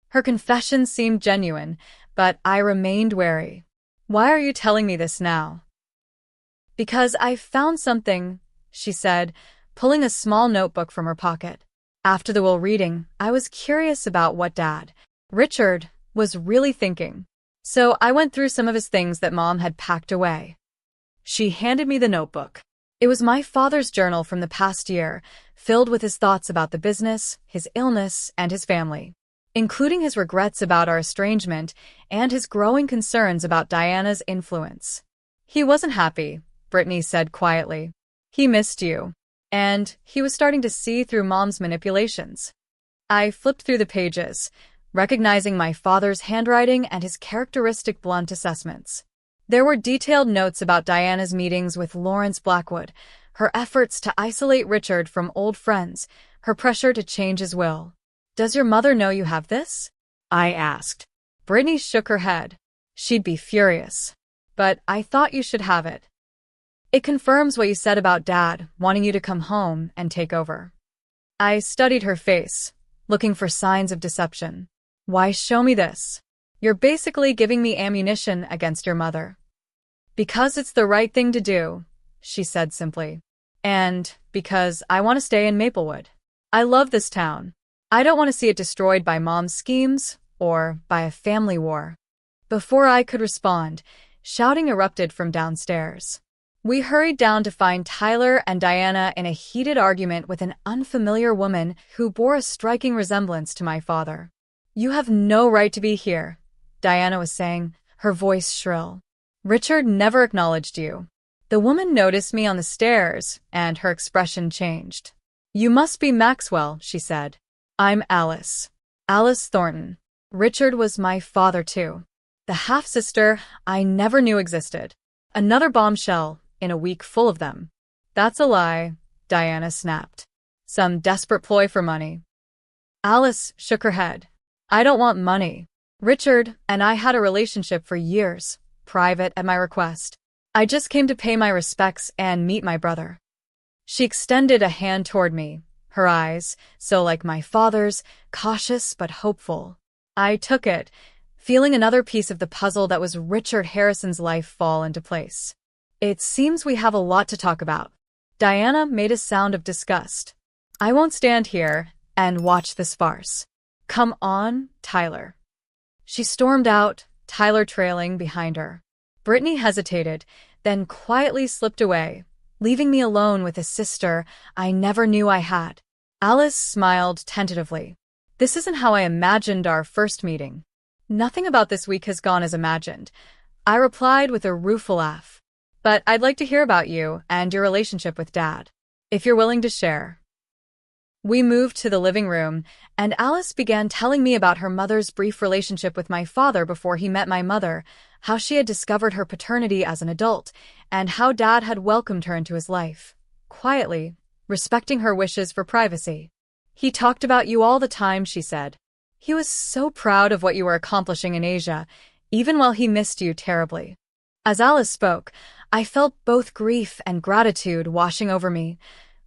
Her confession seemed genuine, but I remained wary. "Why are you telling me this now?" "Because I found something," she said, pulling a small notebook from her pocket. After the will reading, I was curious about what Richard, was really thinking. So I went through some of his things that Mom had packed away. She handed me the notebook. It was my father's journal from the past year, filled with his thoughts about the business, his illness, and his family, including his regrets about our estrangement and his growing concerns about Diana's influence. "He wasn't happy," Brittany said quietly. "He missed you. And he was starting to see through Mom's manipulations." I flipped through the pages, recognizing my father's handwriting and his characteristic blunt assessments. There were detailed notes about Diana's meetings with Lawrence Blackwood, her efforts to isolate Richard from old friends, her pressure to change his will. "Does your mother know you have this?" I asked. Brittany shook her head. "She'd be furious. But I thought you should have it. It confirms what you said about Dad wanting you to come home and take over." I studied her face, looking for signs of deception. "Why show me this? You're basically giving me ammunition against your mother." "Because it's the right thing to do," she said simply. "And because I want to stay in Maplewood. I love this town. I don't want to see it destroyed by Mom's schemes or by a family war." Before I could respond, shouting erupted from downstairs. We hurried down to find Tyler and Diana in a heated argument with an unfamiliar woman who bore a striking resemblance to my father. "You have no right to be here," Diana was saying, her voice shrill. "Richard never acknowledged you." The woman noticed me on the stairs, and her expression changed. You must be Maxwell, she said. I'm Alice. Alice Thornton. Richard was my father too. The half-sister I never knew existed. Another bombshell in a week full of them. That's a lie, Diana snapped. Some desperate ploy for money. Alice shook her head. I don't want money. Richard and I had a relationship for years, private at my request. I just came to pay my respects and meet my brother. She extended a hand toward me, her eyes, so like my father's, cautious but hopeful. I took it, feeling another piece of the puzzle that was Richard Harrison's life fall into place. It seems we have a lot to talk about. Diana made a sound of disgust. I won't stand here and watch this farce. Come on, Tyler. She stormed out, Tyler trailing behind her. Brittany hesitated, then quietly slipped away, leaving me alone with a sister I never knew I had. Alice smiled tentatively. This isn't how I imagined our first meeting. Nothing about this week has gone as imagined. I replied with a rueful laugh. But I'd like to hear about you and your relationship with Dad, if you're willing to share. We moved to the living room, and Alice began telling me about her mother's brief relationship with my father before he met my mother, how she had discovered her paternity as an adult, and how Dad had welcomed her into his life, quietly, respecting her wishes for privacy. He talked about you all the time, she said. He was so proud of what you were accomplishing in Asia, even while he missed you terribly. As Alice spoke, I felt both grief and gratitude washing over me.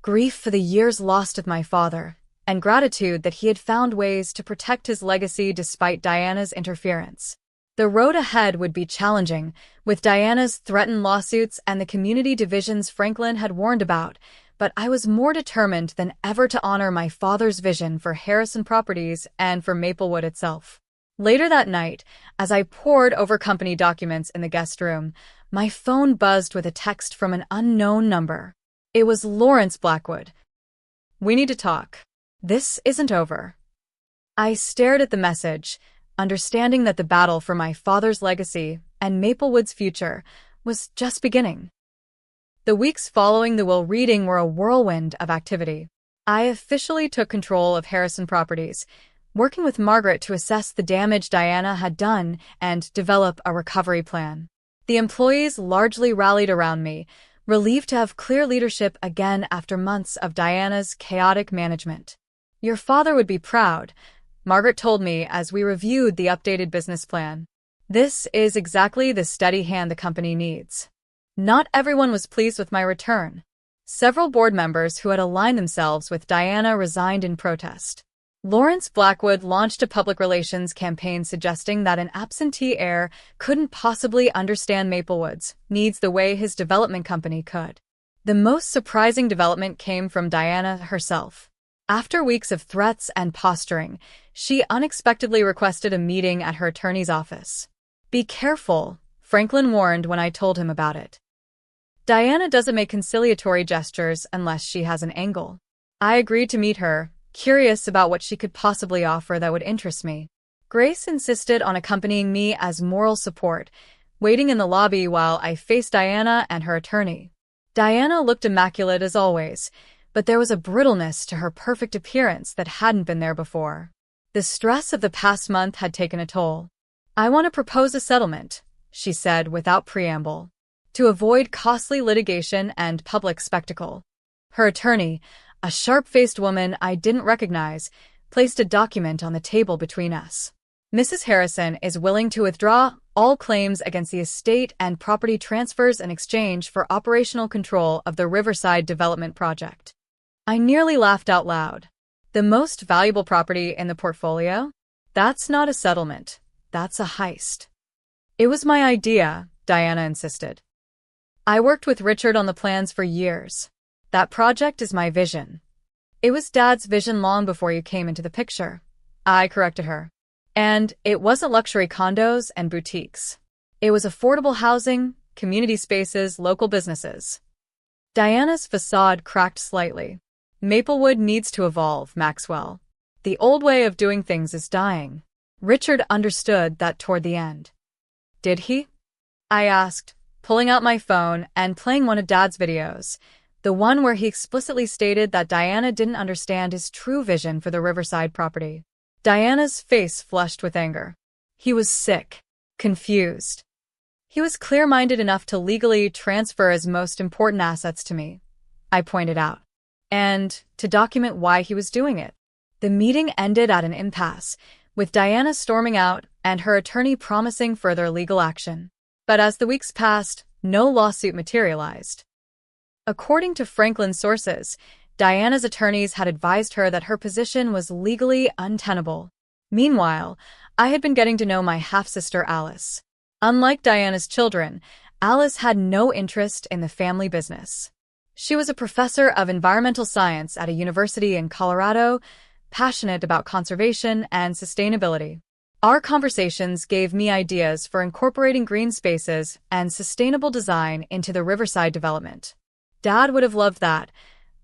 Grief for the years lost with my father, and gratitude that he had found ways to protect his legacy despite Diana's interference. The road ahead would be challenging, with Diana's threatened lawsuits and the community divisions Franklin had warned about, but I was more determined than ever to honor my father's vision for Harrison Properties and for Maplewood itself. Later that night, as I pored over company documents in the guest room, my phone buzzed with a text from an unknown number. It was Lawrence Blackwood. We need to talk. This isn't over. I stared at the message, understanding that the battle for my father's legacy and Maplewood's future was just beginning. The weeks following the will reading were a whirlwind of activity. I officially took control of Harrison Properties, working with Margaret to assess the damage Diana had done and develop a recovery plan. The employees largely rallied around me, relieved to have clear leadership again after months of Diana's chaotic management. Your father would be proud, Margaret told me as we reviewed the updated business plan. This is exactly the steady hand the company needs. Not everyone was pleased with my return. Several board members who had aligned themselves with Diana resigned in protest. Lawrence Blackwood launched a public relations campaign suggesting that an absentee heir couldn't possibly understand Maplewood's needs the way his development company could. The most surprising development came from Diana herself. After weeks of threats and posturing, she unexpectedly requested a meeting at her attorney's office. Be careful, Franklin warned when I told him about it. Diana doesn't make conciliatory gestures unless she has an angle. I agreed to meet her, curious about what she could possibly offer that would interest me. Grace insisted on accompanying me as moral support, waiting in the lobby while I faced Diana and her attorney. Diana looked immaculate as always, but there was a brittleness to her perfect appearance that hadn't been there before. The stress of the past month had taken a toll. I want to propose a settlement, she said without preamble, to avoid costly litigation and public spectacle. Her attorney, a sharp-faced woman I didn't recognize, placed a document on the table between us. Mrs. Harrison is willing to withdraw all claims against the estate and property transfers in exchange for operational control of the Riverside Development Project. I nearly laughed out loud. The most valuable property in the portfolio? That's not a settlement. That's a heist. It was my idea, Diana insisted. I worked with Richard on the plans for years. That project is my vision. It was Dad's vision long before you came into the picture. I corrected her. And it wasn't luxury condos and boutiques. It was affordable housing, community spaces, local businesses. Diana's facade cracked slightly. Maplewood needs to evolve, Maxwell. The old way of doing things is dying. Richard understood that toward the end. Did he? I asked, pulling out my phone and playing one of Dad's videos. The one where he explicitly stated that Diana didn't understand his true vision for the Riverside property. Diana's face flushed with anger. He was sick, confused. He was clear-minded enough to legally transfer his most important assets to me, I pointed out, and to document why he was doing it. The meeting ended at an impasse, with Diana storming out and her attorney promising further legal action. But as the weeks passed, no lawsuit materialized. According to Franklin's sources, Diana's attorneys had advised her that her position was legally untenable. Meanwhile, I had been getting to know my half-sister Alice. Unlike Diana's children, Alice had no interest in the family business. She was a professor of environmental science at a university in Colorado, passionate about conservation and sustainability. Our conversations gave me ideas for incorporating green spaces and sustainable design into the Riverside development. Dad would have loved that,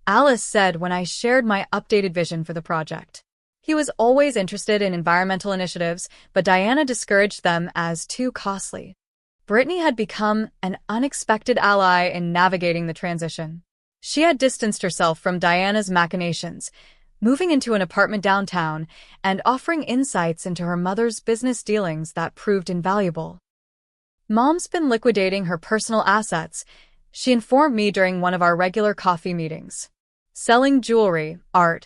Alice said when I shared my updated vision for the project. He was always interested in environmental initiatives, but Diana discouraged them as too costly. Brittany had become an unexpected ally in navigating the transition. She had distanced herself from Diana's machinations, moving into an apartment downtown and offering insights into her mother's business dealings that proved invaluable. Mom's been liquidating her personal assets, she informed me during one of our regular coffee meetings. Selling jewelry, art,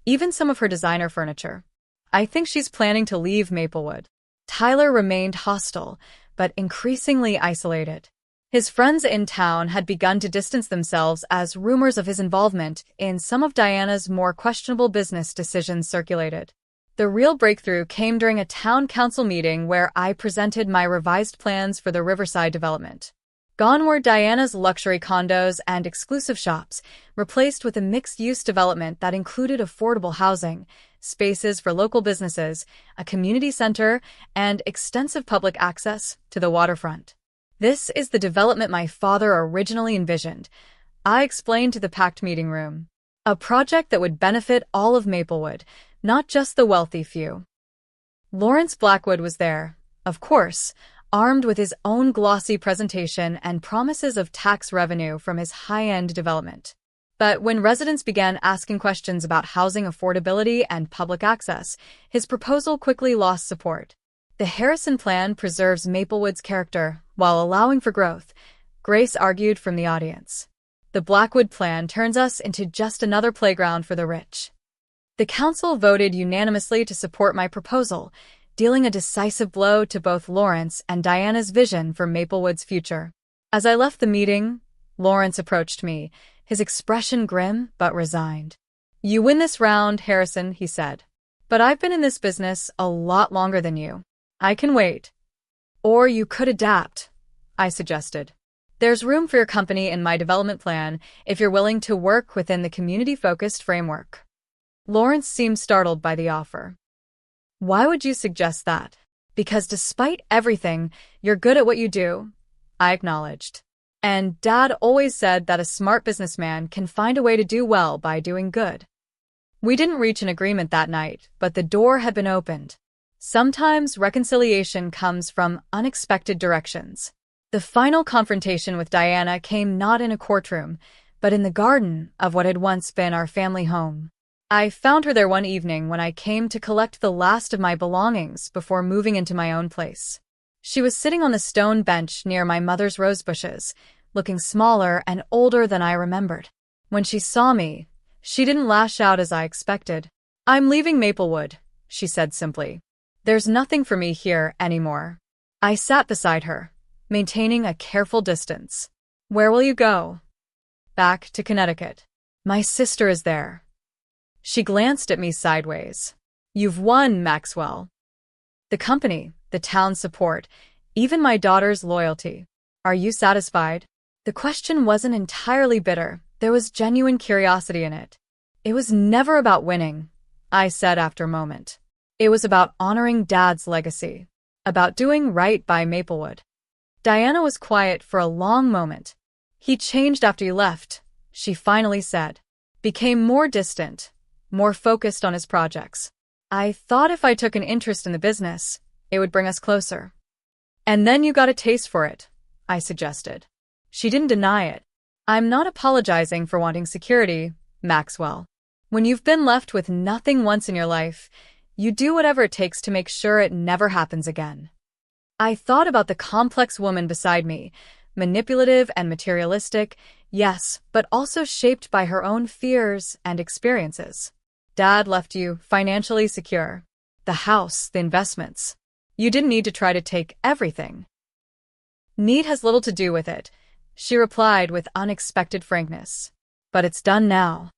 even some of her designer furniture. I think she's planning to leave Maplewood. Tyler remained hostile, but increasingly isolated. His friends in town had begun to distance themselves as rumors of his involvement in some of Diana's more questionable business decisions circulated. The real breakthrough came during a town council meeting where I presented my revised plans for the Riverside development. Gone were Diana's luxury condos and exclusive shops, replaced with a mixed-use development that included affordable housing, spaces for local businesses, a community center, and extensive public access to the waterfront. This is the development my father originally envisioned, I explained to the packed meeting room. A project that would benefit all of Maplewood, not just the wealthy few. Lawrence Blackwood was there, of course, armed with his own glossy presentation and promises of tax revenue from his high-end development. But when residents began asking questions about housing affordability and public access, his proposal quickly lost support. The Harrison plan preserves Maplewood's character while allowing for growth, Grace argued from the audience. The Blackwood plan turns us into just another playground for the rich. The council voted unanimously to support my proposal, dealing a decisive blow to both Lawrence and Diana's vision for Maplewood's future. As I left the meeting, Lawrence approached me, his expression grim but resigned. "You win this round, Harrison," he said. "But I've been in this business a lot longer than you. I can wait." "Or you could adapt," I suggested. "There's room for your company in my development plan if you're willing to work within the community-focused framework." Lawrence seemed startled by the offer. "Why would you suggest that?" "Because despite everything, you're good at what you do," I acknowledged. "And Dad always said that a smart businessman can find a way to do well by doing good." We didn't reach an agreement that night, but the door had been opened. Sometimes reconciliation comes from unexpected directions. The final confrontation with Diana came not in a courtroom, but in the garden of what had once been our family home. I found her there one evening when I came to collect the last of my belongings before moving into my own place. She was sitting on the stone bench near my mother's rose bushes, looking smaller and older than I remembered. When she saw me, she didn't lash out as I expected. "I'm leaving Maplewood," she said simply. "There's nothing for me here anymore." I sat beside her, maintaining a careful distance. "Where will you go?" "Back to Connecticut. My sister is there." She glanced at me sideways. "You've won, Maxwell. The company, the town's support, even my daughter's loyalty. Are you satisfied?" The question wasn't entirely bitter. There was genuine curiosity in it. "It was never about winning," I said after a moment. "It was about honoring Dad's legacy, about doing right by Maplewood." Diana was quiet for a long moment. "He changed after you left," she finally said. "Became more distant, more focused on his projects. I thought if I took an interest in the business, it would bring us closer." "And then you got a taste for it," I suggested. She didn't deny it. I'm not apologizing for wanting security, Maxwell. When you've been left with nothing once in your life, you do whatever it takes to make sure it never happens again. I thought about the complex woman beside me, manipulative and materialistic, yes, but also shaped by her own fears and experiences. Dad left you financially secure. The house, the investments. You didn't need to try to take everything. Need has little to do with it, she replied with unexpected frankness. But it's done now.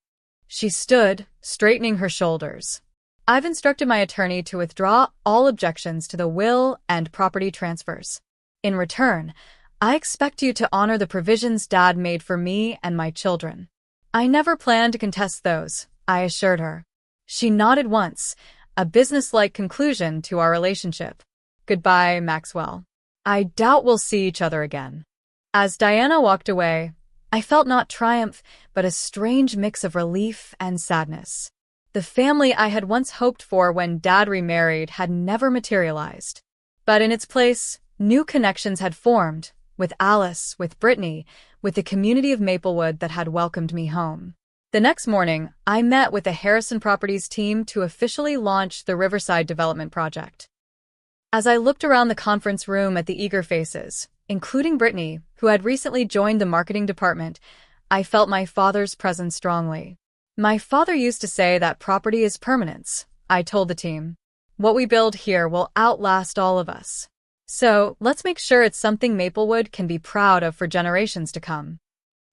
She stood, straightening her shoulders. I've instructed my attorney to withdraw all objections to the will and property transfers. In return, I expect you to honor the provisions Dad made for me and my children. I never plan to contest those, I assured her. She nodded once, a businesslike conclusion to our relationship. Goodbye, Maxwell. I doubt we'll see each other again. As Diana walked away, I felt not triumph, but a strange mix of relief and sadness. The family I had once hoped for when Dad remarried had never materialized. But in its place, new connections had formed, with Alice, with Brittany, with the community of Maplewood that had welcomed me home. The next morning, I met with the Harrison Properties team to officially launch the Riverside Development Project. As I looked around the conference room at the eager faces, including Brittany, who had recently joined the marketing department, I felt my father's presence strongly. My father used to say that property is permanence, I told the team. What we build here will outlast all of us. So, let's make sure it's something Maplewood can be proud of for generations to come.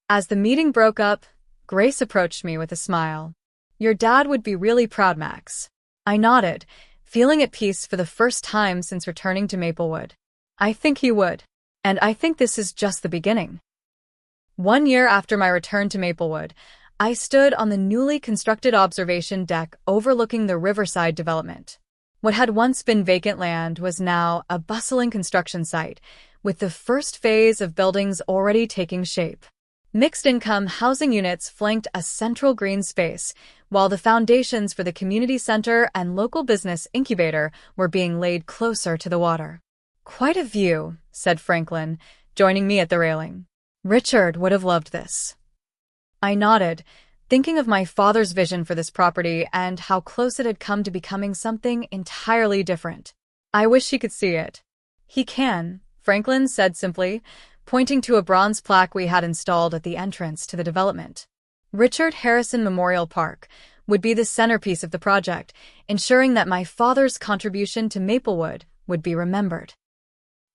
As the meeting broke up, Grace approached me with a smile. Your dad would be really proud, Max. I nodded, feeling at peace for the first time since returning to Maplewood. I think he would. And I think this is just the beginning. 1 year after my return to Maplewood, I stood on the newly constructed observation deck overlooking the Riverside development. What had once been vacant land was now a bustling construction site, with the first phase of buildings already taking shape. Mixed-income housing units flanked a central green space, while the foundations for the community center and local business incubator were being laid closer to the water. Quite a view, said Franklin, joining me at the railing. Richard would have loved this. I nodded, thinking of my father's vision for this property and how close it had come to becoming something entirely different. I wish he could see it. He can, Franklin said simply, pointing to a bronze plaque we had installed at the entrance to the development. Richard Harrison Memorial Park would be the centerpiece of the project, ensuring that my father's contribution to Maplewood would be remembered.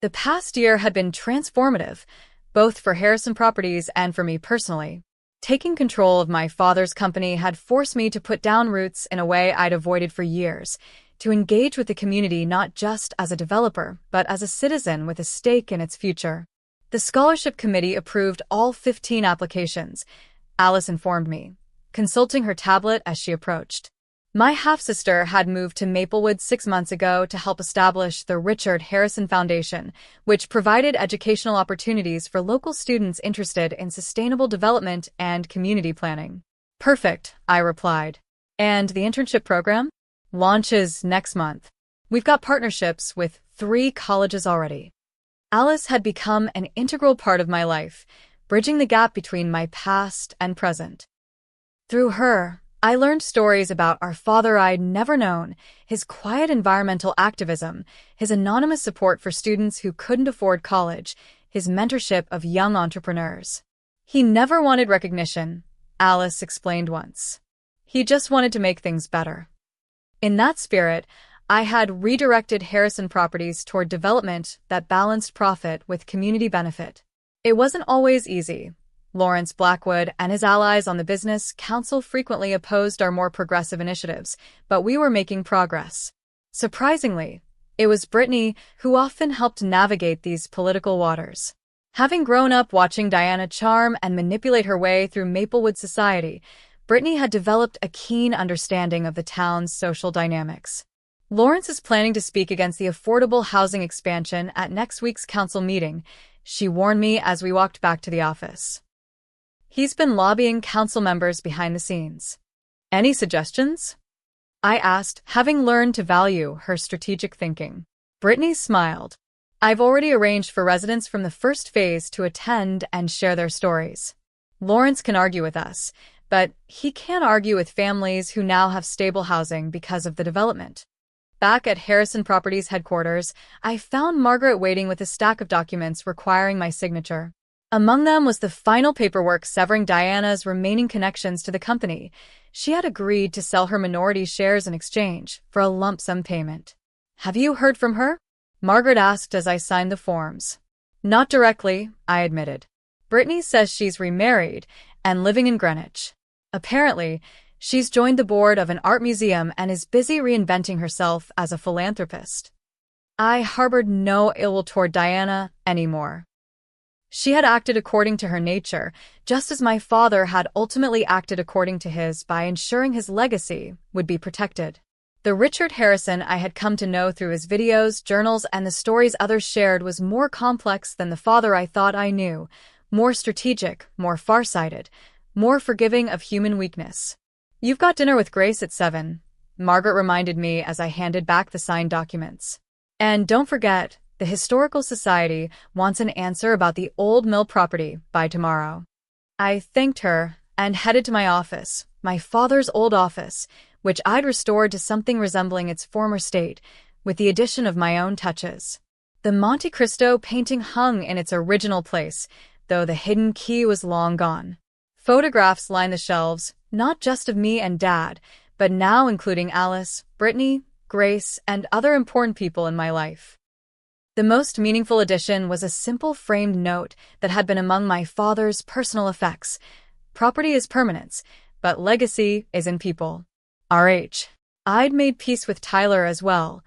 The past year had been transformative, both for Harrison Properties and for me personally. Taking control of my father's company had forced me to put down roots in a way I'd avoided for years, to engage with the community not just as a developer, but as a citizen with a stake in its future. The scholarship committee approved all 15 applications, Alice informed me, consulting her tablet as she approached. My half-sister had moved to Maplewood 6 months ago to help establish the Richard Harrison Foundation, which provided educational opportunities for local students interested in sustainable development and community planning. Perfect, I replied. And the internship program? Launches next month. We've got partnerships with 3 colleges already. Alice had become an integral part of my life, bridging the gap between my past and present. Through her, I learned stories about our father I'd never known, his quiet environmental activism, his anonymous support for students who couldn't afford college, his mentorship of young entrepreneurs. He never wanted recognition, Alice explained once. He just wanted to make things better. In that spirit, I had redirected Harrison Properties toward development that balanced profit with community benefit. It wasn't always easy. Lawrence Blackwood and his allies on the business council frequently opposed our more progressive initiatives, but we were making progress. Surprisingly, it was Brittany who often helped navigate these political waters. Having grown up watching Diana charm and manipulate her way through Maplewood society, Brittany had developed a keen understanding of the town's social dynamics. Lawrence is planning to speak against the affordable housing expansion at next week's council meeting, she warned me as we walked back to the office. He's been lobbying council members behind the scenes. Any suggestions? I asked, having learned to value her strategic thinking. Brittany smiled. I've already arranged for residents from the first phase to attend and share their stories. Lawrence can argue with us, but he can't argue with families who now have stable housing because of the development. Back at Harrison Properties headquarters, I found Margaret waiting with a stack of documents requiring my signature. Among them was the final paperwork severing Diana's remaining connections to the company. She had agreed to sell her minority shares in exchange for a lump sum payment. "Have you heard from her?" Margaret asked as I signed the forms. "Not directly," I admitted. "Brittany says she's remarried and living in Greenwich. Apparently, she's joined the board of an art museum and is busy reinventing herself as a philanthropist." I harbored no ill will toward Diana anymore. She had acted according to her nature, just as my father had ultimately acted according to his by ensuring his legacy would be protected. The Richard Harrison I had come to know through his videos, journals, and the stories others shared was more complex than the father I thought I knew, more strategic, more farsighted, more forgiving of human weakness. "You've got dinner with Grace at 7, Margaret reminded me as I handed back the signed documents. "And don't forget, the Historical Society wants an answer about the old mill property by tomorrow." I thanked her and headed to my office, my father's old office, which I'd restored to something resembling its former state, with the addition of my own touches. The Monte Cristo painting hung in its original place, though the hidden key was long gone. Photographs lined the shelves, not just of me and Dad, but now including Alice, Brittany, Grace, and other important people in my life. The most meaningful addition was a simple framed note that had been among my father's personal effects. "Property is permanence, but legacy is in people. R.H." I'd made peace with Tyler as well,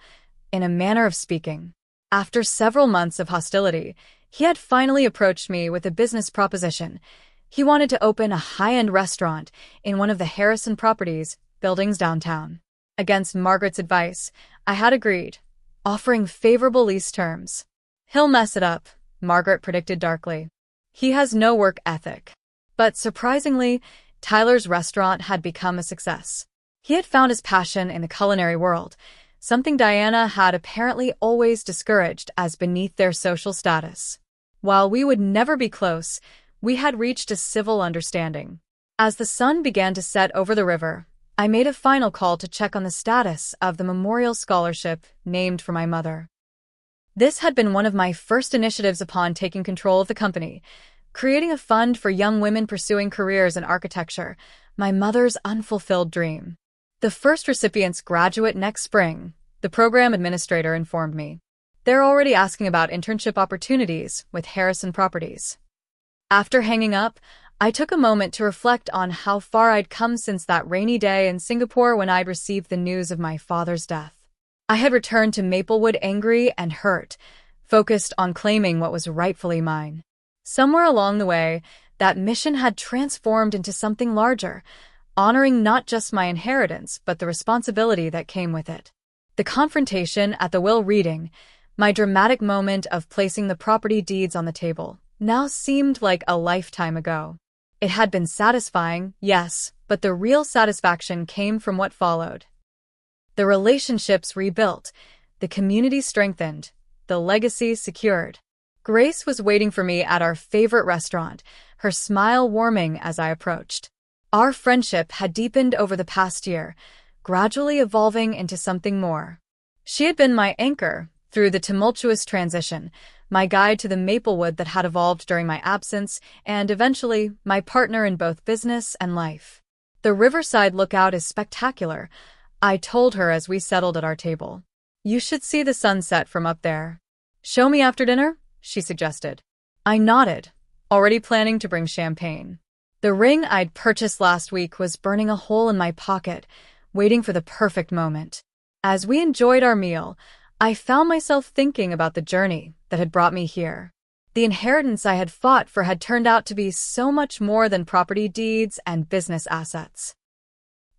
in a manner of speaking. After several months of hostility, he had finally approached me with a business proposition. He wanted to open a high-end restaurant in one of the Harrison Properties buildings downtown. Against Margaret's advice, I had agreed, offering favorable lease terms. "He'll mess it up," Margaret predicted darkly. "He has no work ethic." But surprisingly, Tyler's restaurant had become a success. He had found his passion in the culinary world, something Diana had apparently always discouraged as beneath their social status. While we would never be close, we had reached a civil understanding. As the sun began to set over the river, I made a final call to check on the status of the memorial scholarship named for my mother. This had been one of my first initiatives upon taking control of the company, creating a fund for young women pursuing careers in architecture, my mother's unfulfilled dream. The first recipients graduate next spring, the program administrator informed me. They're already asking about internship opportunities with Harrison Properties. After hanging up, I took a moment to reflect on how far I'd come since that rainy day in Singapore when I'd received the news of my father's death. I had returned to Maplewood angry and hurt, focused on claiming what was rightfully mine. Somewhere along the way, that mission had transformed into something larger, honoring not just my inheritance but the responsibility that came with it. The confrontation at the will reading, my dramatic moment of placing the property deeds on the table, now seemed like a lifetime ago. It had been satisfying, yes, but the real satisfaction came from what followed. The relationships rebuilt, the community strengthened, the legacy secured. Grace was waiting for me at our favorite restaurant, her smile warming as I approached. Our friendship had deepened over the past year, gradually evolving into something more. She had been my anchor through the tumultuous transition, my guide to the Maplewood that had evolved during my absence, and eventually my partner in both business and life. "The riverside lookout is spectacular," I told her as we settled at our table. "You should see the sunset from up there." "Show me after dinner?" she suggested. I nodded, already planning to bring champagne. The ring I'd purchased last week was burning a hole in my pocket, waiting for the perfect moment. As we enjoyed our meal, I found myself thinking about the journey that had brought me here. The inheritance I had fought for had turned out to be so much more than property deeds and business assets.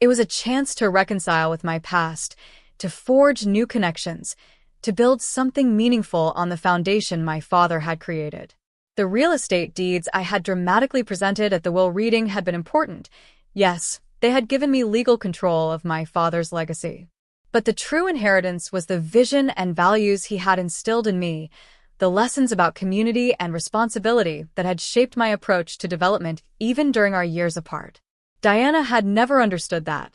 It was a chance to reconcile with my past, to forge new connections, to build something meaningful on the foundation my father had created. The real estate deeds I had dramatically presented at the will reading had been important. Yes, they had given me legal control of my father's legacy. But the true inheritance was the vision and values he had instilled in me, the lessons about community and responsibility that had shaped my approach to development even during our years apart. Diana had never understood that.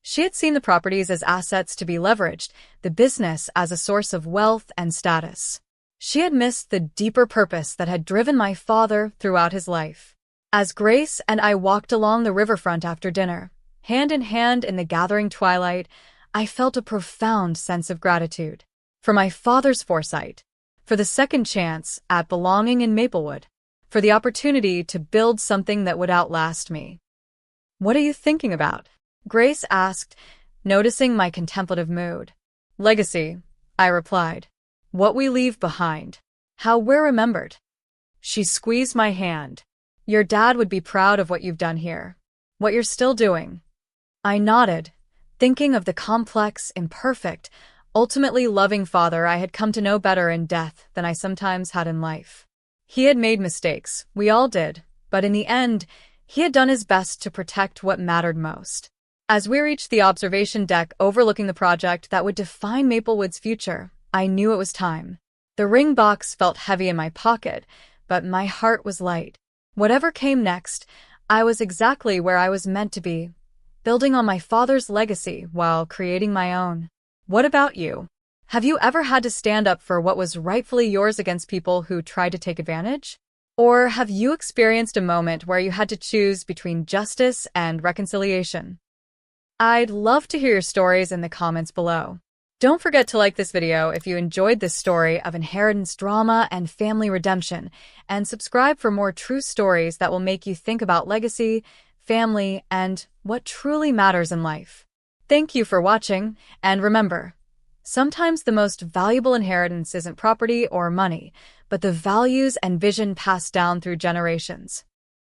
She had seen the properties as assets to be leveraged, the business as a source of wealth and status. She had missed the deeper purpose that had driven my father throughout his life. As Grace and I walked along the riverfront after dinner, hand in hand in the gathering twilight, I felt a profound sense of gratitude. For my father's foresight, for the second chance at belonging in Maplewood, for the opportunity to build something that would outlast me. "What are you thinking about?" Grace asked, noticing my contemplative mood. "Legacy," I replied. "What we leave behind. How we're remembered." She squeezed my hand. "Your dad would be proud of what you've done here. What you're still doing." I nodded, thinking of the complex, imperfect, ultimately loving father I had come to know better in death than I sometimes had in life. He had made mistakes, we all did, but in the end, he had done his best to protect what mattered most. As we reached the observation deck overlooking the project that would define Maplewood's future, I knew it was time. The ring box felt heavy in my pocket, but my heart was light. Whatever came next, I was exactly where I was meant to be, building on my father's legacy while creating my own. What about you? Have you ever had to stand up for what was rightfully yours against people who tried to take advantage? Or have you experienced a moment where you had to choose between justice and reconciliation? I'd love to hear your stories in the comments below. Don't forget to like this video if you enjoyed this story of inheritance drama and family redemption, and subscribe for more true stories that will make you think about legacy, family, and what truly matters in life. Thank you for watching, and remember, sometimes the most valuable inheritance isn't property or money, but the values and vision passed down through generations.